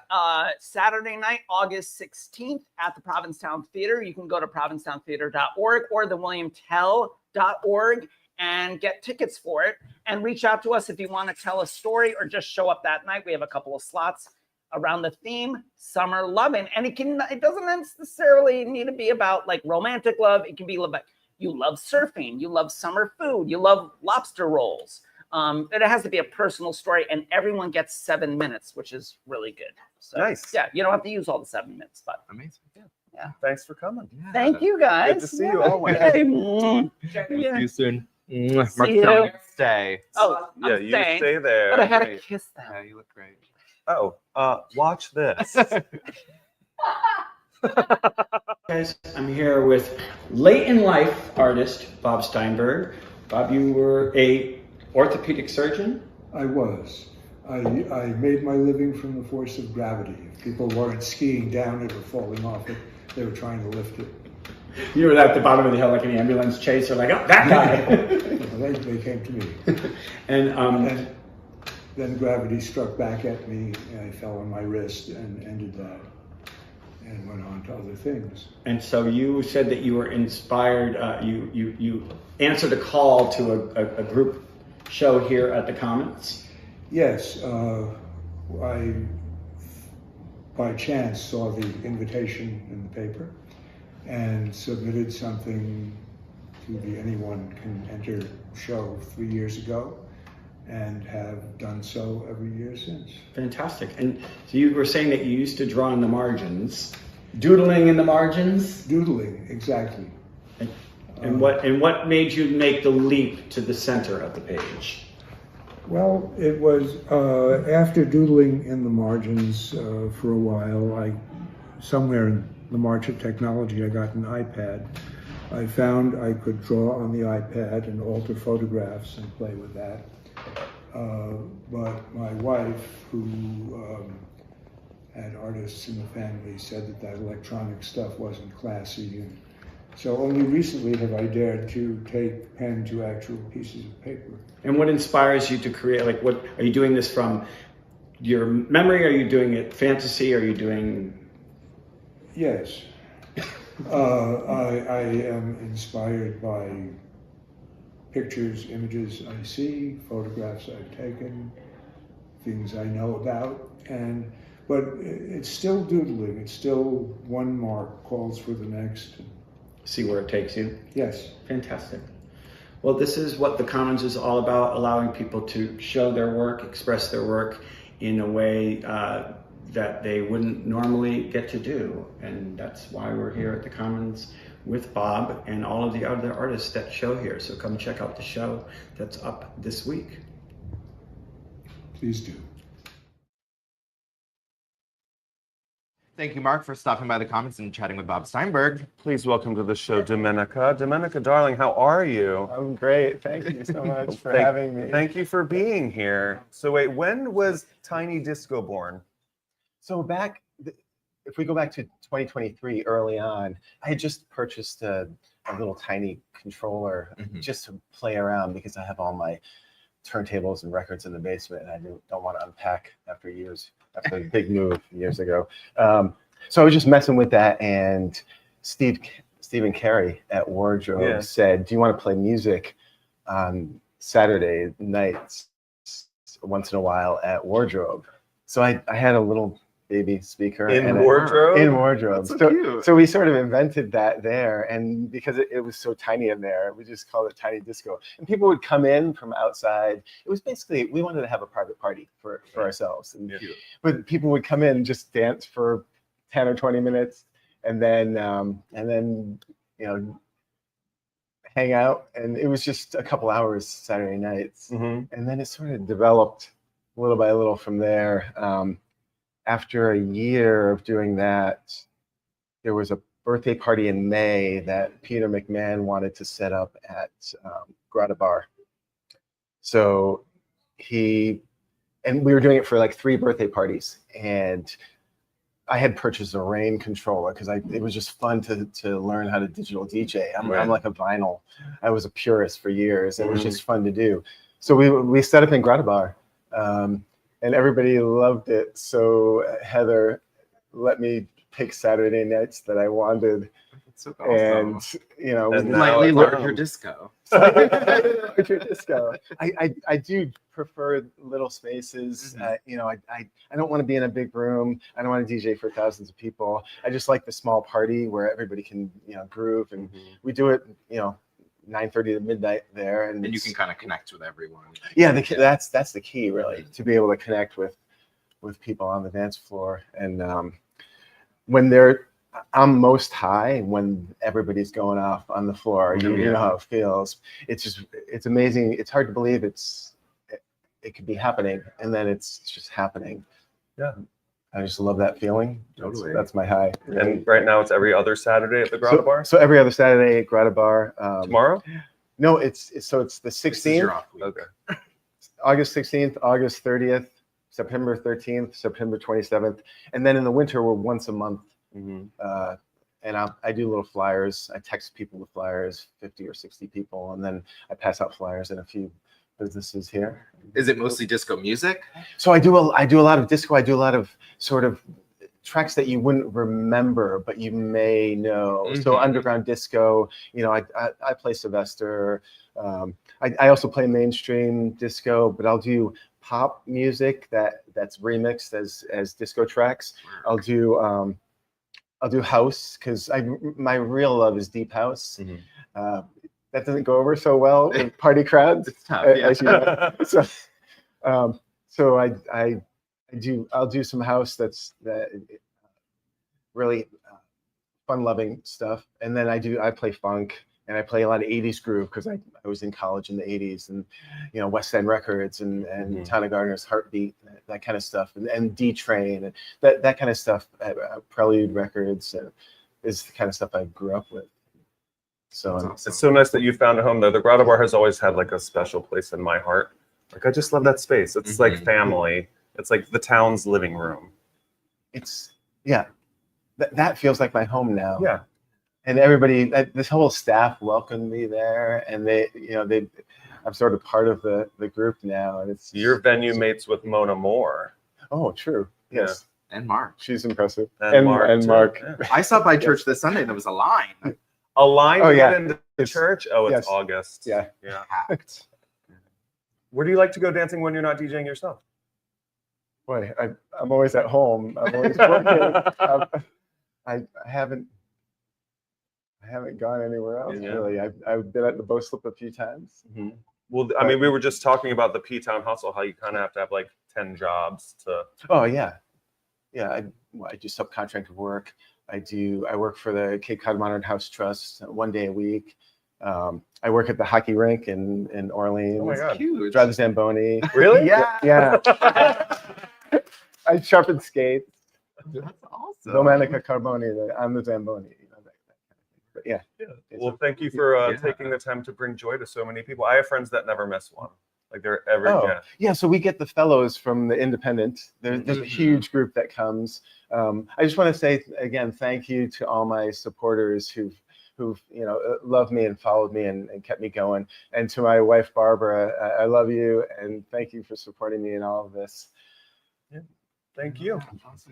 Saturday night, August 16th at the Provincetown Theater. You can go to provincetowntheater.org or the williamtell.org and get tickets for it, and reach out to us if you want to tell a story or just show up that night. We have a couple of slots around the theme summer loving, and it doesn't necessarily need to be about romantic love. It can be about you love surfing, you love summer food, you love lobster rolls. It has to be a personal story, and everyone gets 7 minutes, which is really good. So, nice. Yeah, you don't have to use all the 7 minutes, but Amazing. Yeah. Thanks for coming. Yeah. Thank you guys. Good to see you always. Yay. See you soon. Mark, See you. tell me to stay. Oh, Yeah, I'm you staying, stay there. but I had to Great. kiss them. Yeah, you look great. Oh, watch this. Guys, I'm here with late in life artist Bob Steinberg. Bob, you were a orthopedic surgeon? I was. I made my living from the force of gravity. If people weren't skiing down it or falling off it, they were trying to lift it. You were at the bottom of the hill like an ambulance chaser, like, oh, that guy. They came to me. And then gravity struck back at me, and I fell on my wrist and ended that, and went on to other things. And so you said that you were inspired, you answered a call to a group show here at the Commons? Yes, I by chance saw the invitation in the paper and submitted something to the Anyone Can Enter show 3 years ago, and have done so every year since. Fantastic. And so you were saying that you used to draw in the margins, doodling in the margins? Doodling, exactly. And what made you make the leap to the center of the page? Well, it was after doodling in the margins for a while, somewhere in the march of technology, I got an iPad. I found I could draw on the iPad and alter photographs and play with that. But my wife, who had artists in the family, said that electronic stuff wasn't classy. And so only recently have I dared to take pen to actual pieces of paper. And what inspires you to create? Like, what are you doing this from? Your memory? Are you doing it fantasy? Are you doing? Yes, I am inspired by pictures, images I see, photographs I've taken, things I know about, but it's still doodling. It's still one mark calls for the next. see where it takes you. Yes. Fantastic. Well, this is what the Commons is all about, allowing people to show their work, express their work in a way that they wouldn't normally get to do. And that's why we're here at the Commons with Bob and all of the other artists that show here. So come check out the show that's up this week. Please do. Thank you, Mark, for stopping by the Commons and chatting with Bob Steinberg. Please welcome to the show, Domenica. Domenica, darling, how are you? I'm great. Thank you so much for having me. Thank you for being here. So wait, when was Tiny Disco born? So if we go back to 2023, early on, I had just purchased a little tiny controller just to play around because I have all my turntables and records in the basement, and I don't want to unpack after a big move years ago. So I was just messing with that, and Stephen Carey at Wardrobe said, "Do you want to play music on Saturday nights once in a while at Wardrobe?" So I had a little baby speaker in Wardrobe. In Wardrobe. That's so cute. So we sort of invented that there, and because it was so tiny in there, we just called it Tiny Disco. And people would come in from outside. It was basically, we wanted to have a private party for ourselves, but people would come in and just dance for 10 or 20 minutes, and then hang out, and it was just a couple hours Saturday nights, and then it sort of developed little by little from there. After a year of doing that, there was a birthday party in May that Peter McMahon wanted to set up at Grotto Bar. So we were doing it for like 3 birthday parties, and I had purchased a Rain controller because it was just fun to learn how to digital DJ. I'm like a vinyl. I was a purist for years. It was just fun to do. So we set up in Grotto Bar. And everybody loved it. So Heather let me pick Saturday nights that I wanted. That's so awesome. And slightly larger disco. Larger disco. I do prefer little spaces. I don't want to be in a big room. I don't want to DJ for thousands of people. I just like the small party where everybody can groove, and we do it 9:30 to midnight there, and you can kind of connect with everyone. Yeah, that's the key, really, to be able to connect with people on the dance floor. And I'm most high when everybody's going off on the floor. You know how it feels. It's amazing. It's hard to believe it could be happening, and then it's just happening. Yeah. I just love that feeling. Totally. That's my high. And right now it's every other Saturday at the Grotto Bar? So every other Saturday at Grotto Bar. Tomorrow? No, it's the 16th. Okay. August 16th, August 30th, September 13th, September 27th. And then in the winter, we're once a month. And I do little flyers. I text people with flyers, 50 or 60 people. And then I pass out flyers in a few businesses here. Is it mostly disco music? So I do a lot of disco. I do a lot of sort of tracks that you wouldn't remember, but you may know. So underground disco, I play Sylvester. I also play mainstream disco, but I'll do pop music that's remixed as disco tracks. I'll do house because my real love is deep house. That doesn't go over so well in party crowds. It's tough, as you know. So I'll do some house that really fun-loving stuff, and then I play funk, and I play a lot of 80s groove because I was in college in the 80s, and West End Records and Tana Gardner's Heartbeat, that kind of stuff, and D Train, and that kind of stuff. Prelude Records is the kind of stuff I grew up with. So awesome. It's so nice that you found a home there. The Grotto Bar has always had like a special place in my heart. Like I just love that space. It's like family. It's like the town's living room. That feels like my home now. Yeah. And everybody, this whole staff welcomed me there, and I'm sort of part of the group now. And your venue mates with Mona Moore. Oh, true. Yes. And Mark. She's impressive. And Mark. Yeah. I saw by church this Sunday. There was a line. A line to get into the church? Oh, it's August. Yeah. Packed. Where do you like to go dancing when you're not DJing yourself? Boy, I'm always at home. I'm always working. I I haven't gone anywhere else Yeah. really. I've been at the Bow Slip a few times. Well, I mean, we were just talking about the P-Town hustle, how you kind of have to have like 10 jobs to. Oh yeah. I do subcontract work. I work for the Cape Cod Modern House Trust 1 day a week. I work at the hockey rink in Orleans. Oh my God. Huge. Drive the Zamboni. Really? Yeah. I sharpen skates. That's awesome. Domenica Carboni on the Zamboni. That kind of thing. But yeah. Well, thank you for taking the time to bring joy to so many people. I have friends that never miss one. Like they're every Yeah. So we get the fellows from the Independent. There's a huge group that comes. I just want to say again, thank you to all my supporters who've loved me and followed me and kept me going. And to my wife Barbara, I love you and thank you for supporting me in all of this. Yeah. Thank you.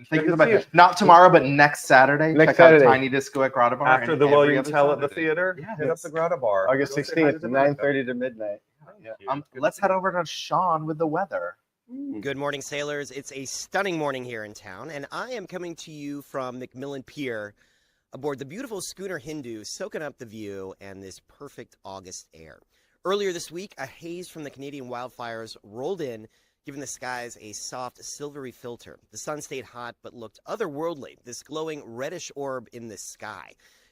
Thank you so much. Not tomorrow, but next Saturday. Next Check Saturday. out Tiny Disco at Grotto Bar. After and the every William other Tell at the Saturday. theater, hit up the Grotto Bar. August Go say hi 16th, to Domenica. 9:30 to midnight. Yeah. Let's head over to Sean with the weather. Good morning, sailors. It's a stunning morning here in town, and I am coming to you from McMillan Pier aboard the beautiful Schooner Hindu, soaking up the view and this perfect August air. Earlier this week, a haze from the Canadian wildfires rolled in, giving the skies a soft, silvery filter. The sun stayed hot, but looked otherworldly, this glowing reddish orb in the sky.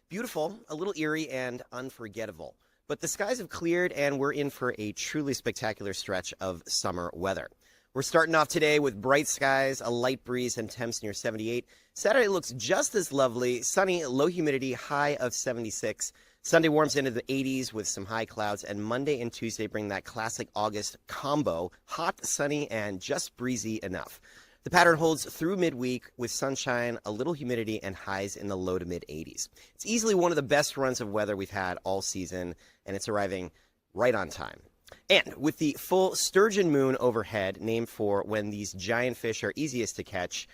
Beautiful, a little eerie, and unforgettable. But the skies have cleared, and we're in for a truly spectacular stretch of summer weather. We're starting off today with bright skies, a light breeze, and temps near 78. Saturday looks just as lovely, sunny, low humidity, high of 76. Sunday warms into the 80s with some high clouds, and Monday and Tuesday bring that classic August combo, hot, sunny, and just breezy enough. The pattern holds through midweek with sunshine, a little humidity, and highs in the low to mid 80s. It's easily one of the best runs of weather we've had all season, and it's arriving right on time. And with the full sturgeon moon overhead, named for when these giant fish are easiest to catch,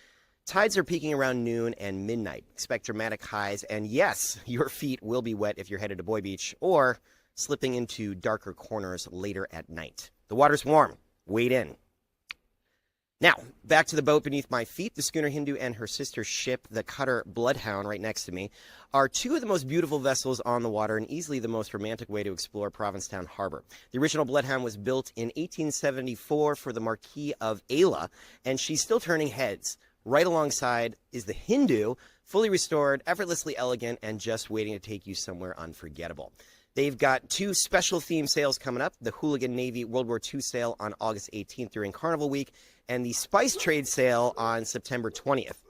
tides are peaking around noon and midnight. Expect dramatic highs, and yes, your feet will be wet if you're headed to Boy Beach or slipping into darker corners later at night. The water's warm. Wade in. Now, back to the boat beneath my feet. The Schooner Hindu and her sister ship, the cutter Bloodhound, right next to me, are two of the most beautiful vessels on the water and easily the most romantic way to explore Provincetown Harbor. The original Bloodhound was built in 1874 for the Marquis of Avellar, and she's still turning heads. Right alongside is the Hindu, fully restored, effortlessly elegant, and just waiting to take you somewhere unforgettable. They've got two special theme sales coming up, the Hooligan Navy World War II sale on August 18th during Carnival Week, and the Spice Trade sale on September 20th.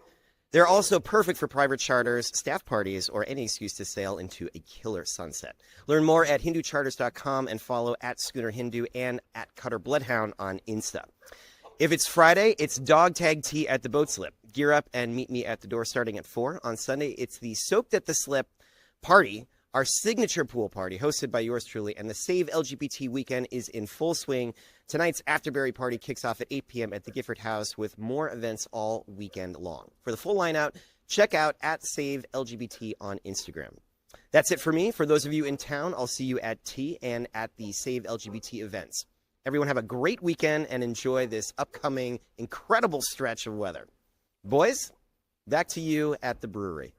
They're also perfect for private charters, staff parties, or any excuse to sail into a killer sunset. Learn more at hinducharters.com and follow at Schooner Hindu and at Cutter Bloodhound on Insta. If it's Friday, it's dog tag tea at the boat slip. Gear up and meet me at the door starting at 4. On Sunday, it's the Soaked at the Slip party, our signature pool party hosted by yours truly, and the Save LGBT weekend is in full swing. Tonight's Afterberry party kicks off at 8 p.m. at the Gifford House with more events all weekend long. For the full lineup, check out at Save LGBT on Instagram. That's it for me. For those of you in town, I'll see you at tea and at the Save LGBT events. Everyone have a great weekend and enjoy this upcoming incredible stretch of weather. Boys, back to you at the brewery.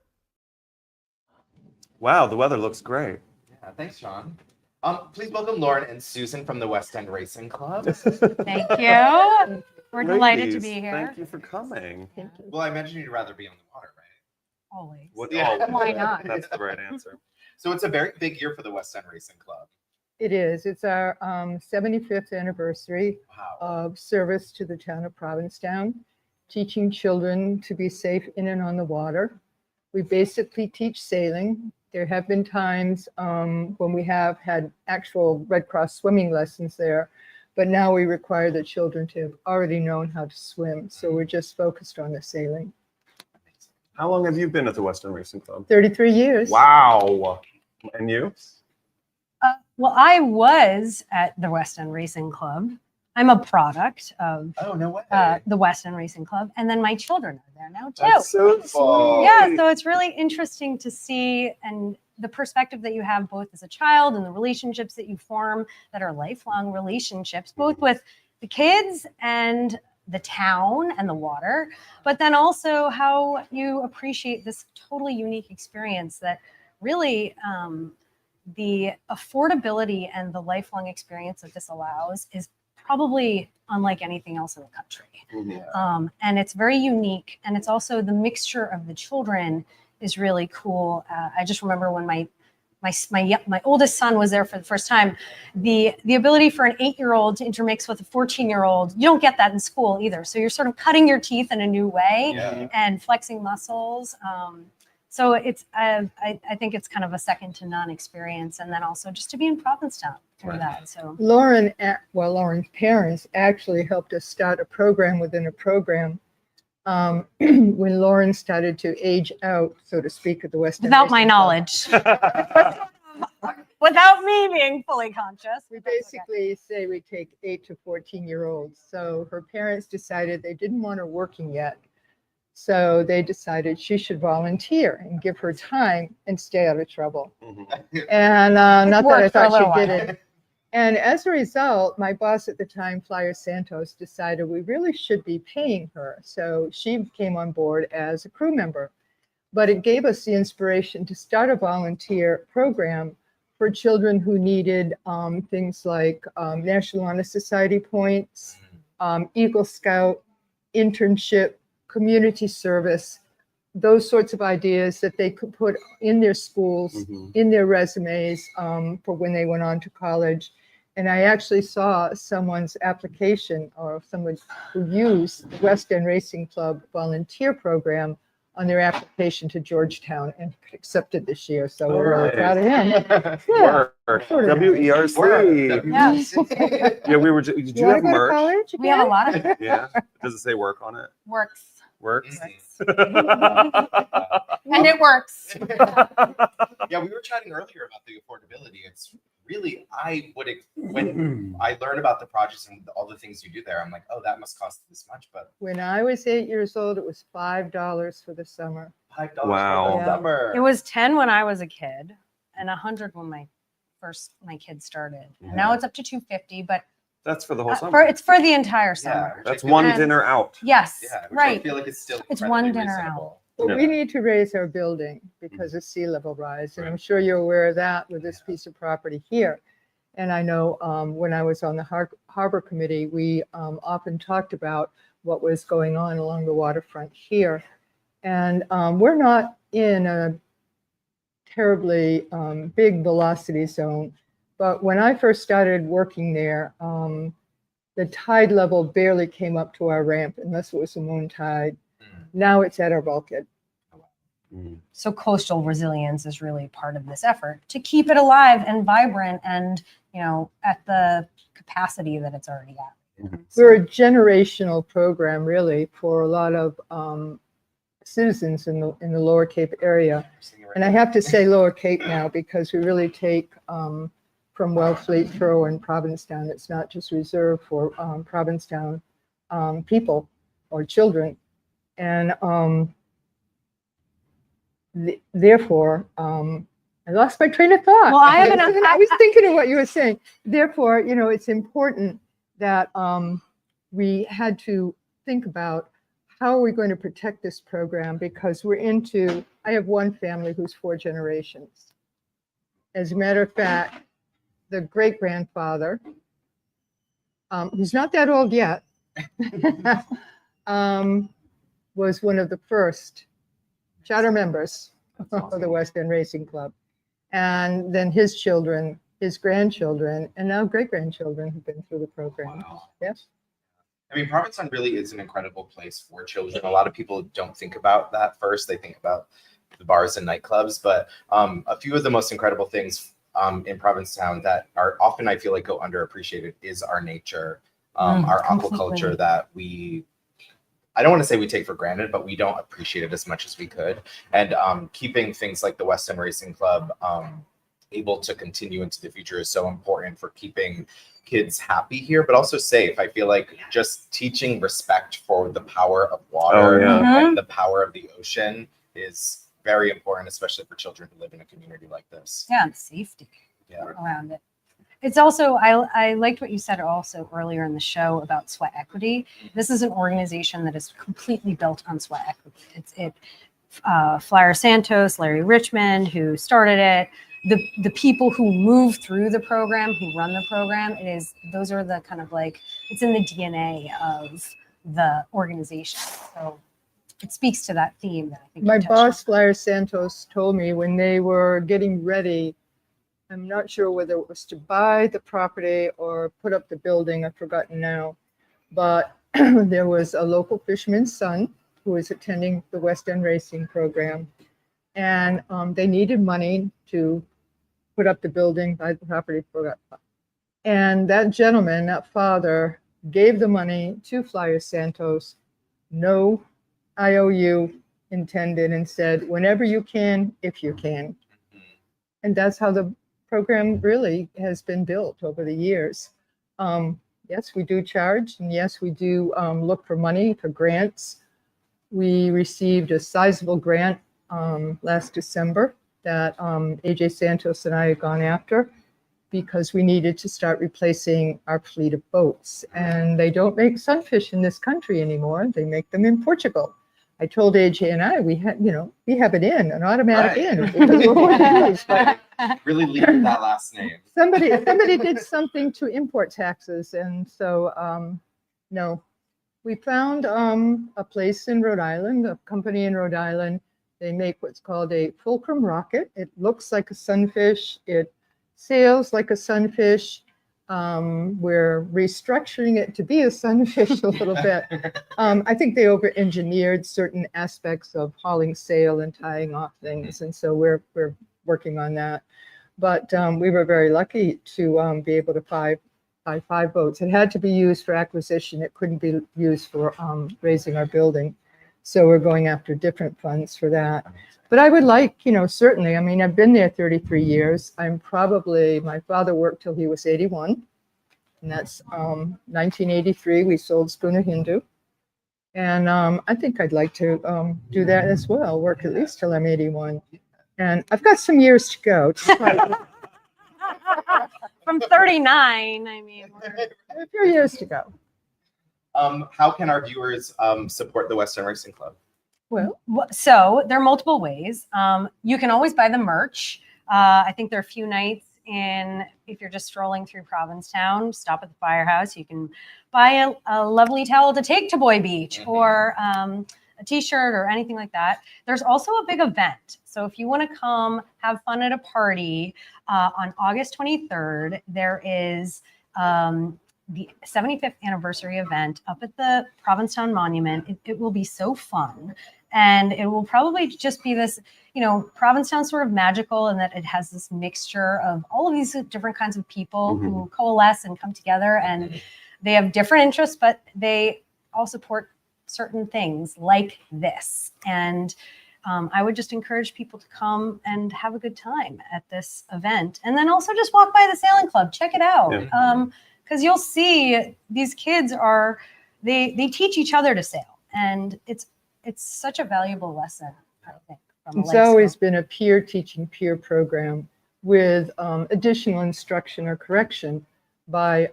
Wow, the weather looks great. Yeah, thanks, Sean. Please welcome Lauren and Susan from the West End Racing Club. Thank you. We're delighted to Ladies, be here. Thank you for coming. Thank you. Well, I imagine you'd rather be on the water, right? Always. Yeah. Why not? That's the right answer. So it's a very big year for the West End Racing Club. It is. It's our 75th anniversary of service to the town of Provincetown, teaching children to be safe in and on the water. We basically teach sailing. There have been times when we have had actual Red Cross swimming lessons there, but now we require the children to have already known how to swim. So we're just focused on the sailing. How long have you been at the Western Racing Club? 33 years. Wow. And you? Well, I was at the West End Racing Club. I'm a product of the West End Racing Club, and then my children are there now too. That's so sweet. Yeah, so it's really interesting to see and the perspective that you have both as a child and the relationships that you form that are lifelong relationships, both with the kids and the town and the water, but then also how you appreciate this totally unique experience that really the affordability and the lifelong experience that this allows is probably unlike anything else in the country. And it's very unique. And it's also the mixture of the children is really cool. I just remember when my oldest son was there for the first time, the ability for an 8-year-old to intermix with a 14-year-old, you don't get that in school either. So you're sort of cutting your teeth in a new way and flexing muscles. So it's, I think it's kind of a second to none experience. And then also just to be in Provincetown for that. So Lauren's parents actually helped us start a program within a program when Lauren started to age out, so to speak, at the West End. Without my knowledge. Without me being fully conscious. We basically say we take 8 to 14-year-olds. So her parents decided they didn't want her working yet. So they decided she should volunteer and give her time and stay out of trouble. And not that I thought she did it. And as a result, my boss at the time, Flyer Santos, decided we really should be paying her. So she came on board as a crew member. But it gave us the inspiration to start a volunteer program for children who needed things like National Honor Society points, Eagle Scout, internship, community service, those sorts of ideas that they could put in their schools, in their resumes for when they went on to college. And I actually saw someone's application, or someone who used the West End Racing Club volunteer program on their application to Georgetown and accepted this year. So we're really proud of him. WERC. Yeah, we were. Did you have merch? We have a lot of it. Yeah. Does it say work on it? Works. Works. And it works. Yeah, we were chatting earlier about the affordability. It's really, when I learned about the projects and all the things you do there, I'm like, oh, that must cost this much. But when I was 8 years old, it was $5 for the summer. $5 Wow. for the summer. It was 10 when I was a kid and 100 when my kids started. And now it's up to 250, but that's for the whole summer. It's for the entire summer. That's one dinner out. Yes, Yeah, which right. I feel like it's still It's one incredibly dinner reasonable. But we need to raise our building because of sea level rise. And I'm sure you're aware of that with this piece of property here. And I know when I was on the Harbor Committee, we often talked about what was going on along the waterfront here. And we're not in a terribly big velocity zone. But when I first started working there, the tide level barely came up to our ramp unless it was a moon tide. Now it's at our bulkhead. So coastal resilience is really part of this effort to keep it alive and vibrant and, at the capacity that it's already at. We're a generational program, really, for a lot of citizens in the Lower Cape area. And I have to say Lower Cape now because we really take from Wellfleet, Truro, and Provincetown. It's not just reserved for Provincetown people or children. And therefore, I lost my train of thought. Well, I was thinking of what you were saying. Therefore, it's important that we had to think about how are we going to protect this program because I have one family who's 4 generations. As a matter of fact, the great-grandfather, who's not that old yet, was one of the first charter members of the West End Racing Club. And then his children, his grandchildren, and now great-grandchildren have been through the program. Wow. Yes. I mean, Provincetown really is an incredible place for children. A lot of people don't think about that first. They think about the bars and nightclubs, but a few of the most incredible things in Provincetown that are often, I feel like, go underappreciated is our nature, our aquaculture that I don't want to say we take for granted, but we don't appreciate it as much as we could. And keeping things like the West End Racing Club able to continue into the future is so important for keeping kids happy here, but also safe. I feel like just teaching respect for the power of water and the power of the ocean is very important, especially for children who live in a community like this. Yeah, and safety around it. It's also, I liked what you said also earlier in the show about sweat equity. This is an organization that is completely built on sweat equity. Flyer Santos, Larry Richmond, who started it, the people who move through the program, who run the program. Those are the kind of like, it's in the DNA of the organization. So it speaks to that theme that I think My you touched boss, on. Flyer Santos, told me when they were getting ready, I'm not sure whether it was to buy the property or put up the building, I've forgotten now, but there was a local fisherman's son who was attending the West End Racing program, and they needed money to put up the building, buy the property. And that gentleman, that father, gave the money to Flyer Santos, no IOU intended, and said, whenever you can, if you can. And that's how the program really has been built over the years. Yes, we do charge, and yes, we do look for money for grants. We received a sizable grant last December that AJ Santos and I had gone after because we needed to start replacing our fleet of boats. And they don't make sunfish in this country anymore. They make them in Portugal. I told AJ and I, we have it in, an automatic in, because we're Portuguese. But Really leave that last name. somebody did something to import taxes, and so no. We found a place in Rhode Island, a company in Rhode Island. They make what's called a fulcrum rocket. It looks like a sunfish. It sails like a sunfish. We're restructuring it to be a sunfish a little bit. I think they over-engineered certain aspects of hauling sail and tying off things, and so we're working on that. But we were very lucky to be able to buy 5 boats. It had to be used for acquisition. It couldn't be used for raising our building. So we're going after different funds for that. But I would like, certainly, I mean, I've been there 33 years. My father worked till he was 81. And that's 1983, we sold Schooner Hindu. And I think I'd like to do that as well, work at least till I'm 81. And I've got some years to go. From 39, I mean. A few years to go. How can our viewers support the West End Racing Club? Well, so there are multiple ways. You can always buy the merch. I think there are a few nights if you're just strolling through Provincetown, stop at the firehouse. You can buy a lovely towel to take to Boy Beach, or a t-shirt or anything like that. There's also a big event. So if you want to come have fun at a party on August 23rd, there is the 75th anniversary event up at the Provincetown Monument. It will be so fun. And it will probably just be this, Provincetown sort of magical in that it has this mixture of all of these different kinds of people who coalesce and come together, and they have different interests, but they all support certain things like this. And I would just encourage people to come and have a good time at this event. And then also just walk by the sailing club, check it out. Because you'll see these kids they teach each other to sail. And it's such a valuable lesson, I think. It's always been a peer teaching peer program with additional instruction or correction by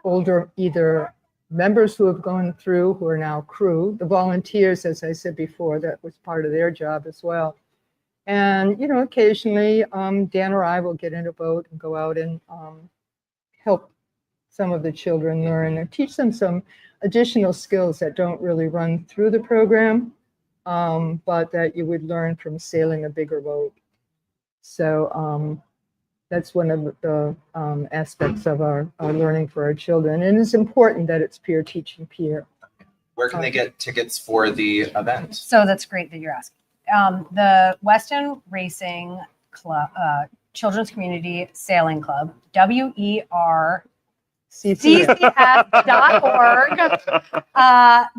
older either members who have gone through, who are now crew, the volunteers, as I said before, that was part of their job as well. And, occasionally Dan or I will get in a boat and go out and help some of the children learn and teach them some additional skills that don't really run through the program, but that you would learn from sailing a bigger boat. So that's one of the aspects of our learning for our children. And it's important that it's peer teaching peer. Where can they get tickets for the event? So that's great that you're asking. The West End Racing Club, Children's Community Sailing Club, WERCCS.org.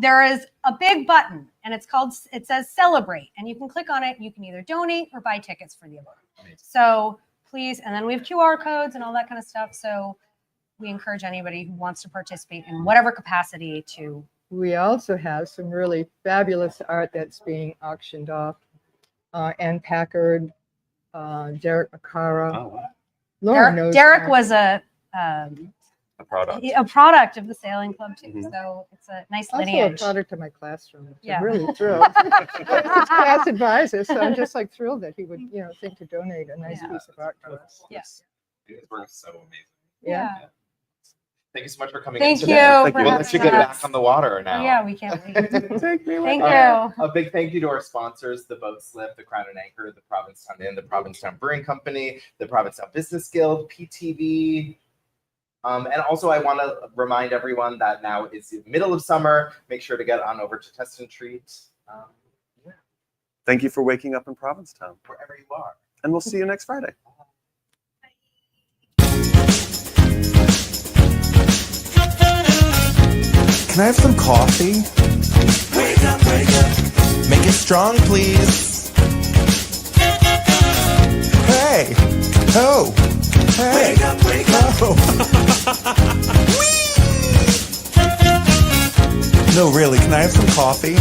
There is a big button, and it says Celebrate, and you can click on it. You can either donate or buy tickets for the event. So please, and then we have QR codes and all that kind of stuff. So we encourage anybody who wants to participate in whatever capacity to. We also have some really fabulous art that's being auctioned off. Ann Packard, Derek Macara. Oh, wow. Lauren knows Derek art. was a A product. A product of the sailing club too. Mhm. So it's a nice Also a lineage. product of my classroom. Which Yeah. I'm really thrilled. He's class advisor, so I'm just like thrilled that he would, think to donate a nice piece of art to us. Yes. You guys were so amazing. Yeah. Thank you so much for coming Thank in you today. for We'll let you having get us. back on the water now. Oh, yeah, we can't wait. Take me Thank with you. A big thank you to our sponsors, the Boat Slip, the Crown and Anchor, the Provincetown Inn, the Provincetown Brewing Company, the Provincetown Business Guild, PTV. And also I want to remind everyone that now is the middle of summer. Make sure to get on over to Test and Treat. Thank you for waking up in Provincetown. Wherever you are. And we'll see you next Friday. Can I have some coffee? Wake up, wake up. Make it strong, please. Hey, ho, hey. Wake up, wake up. No, really, can I have some coffee?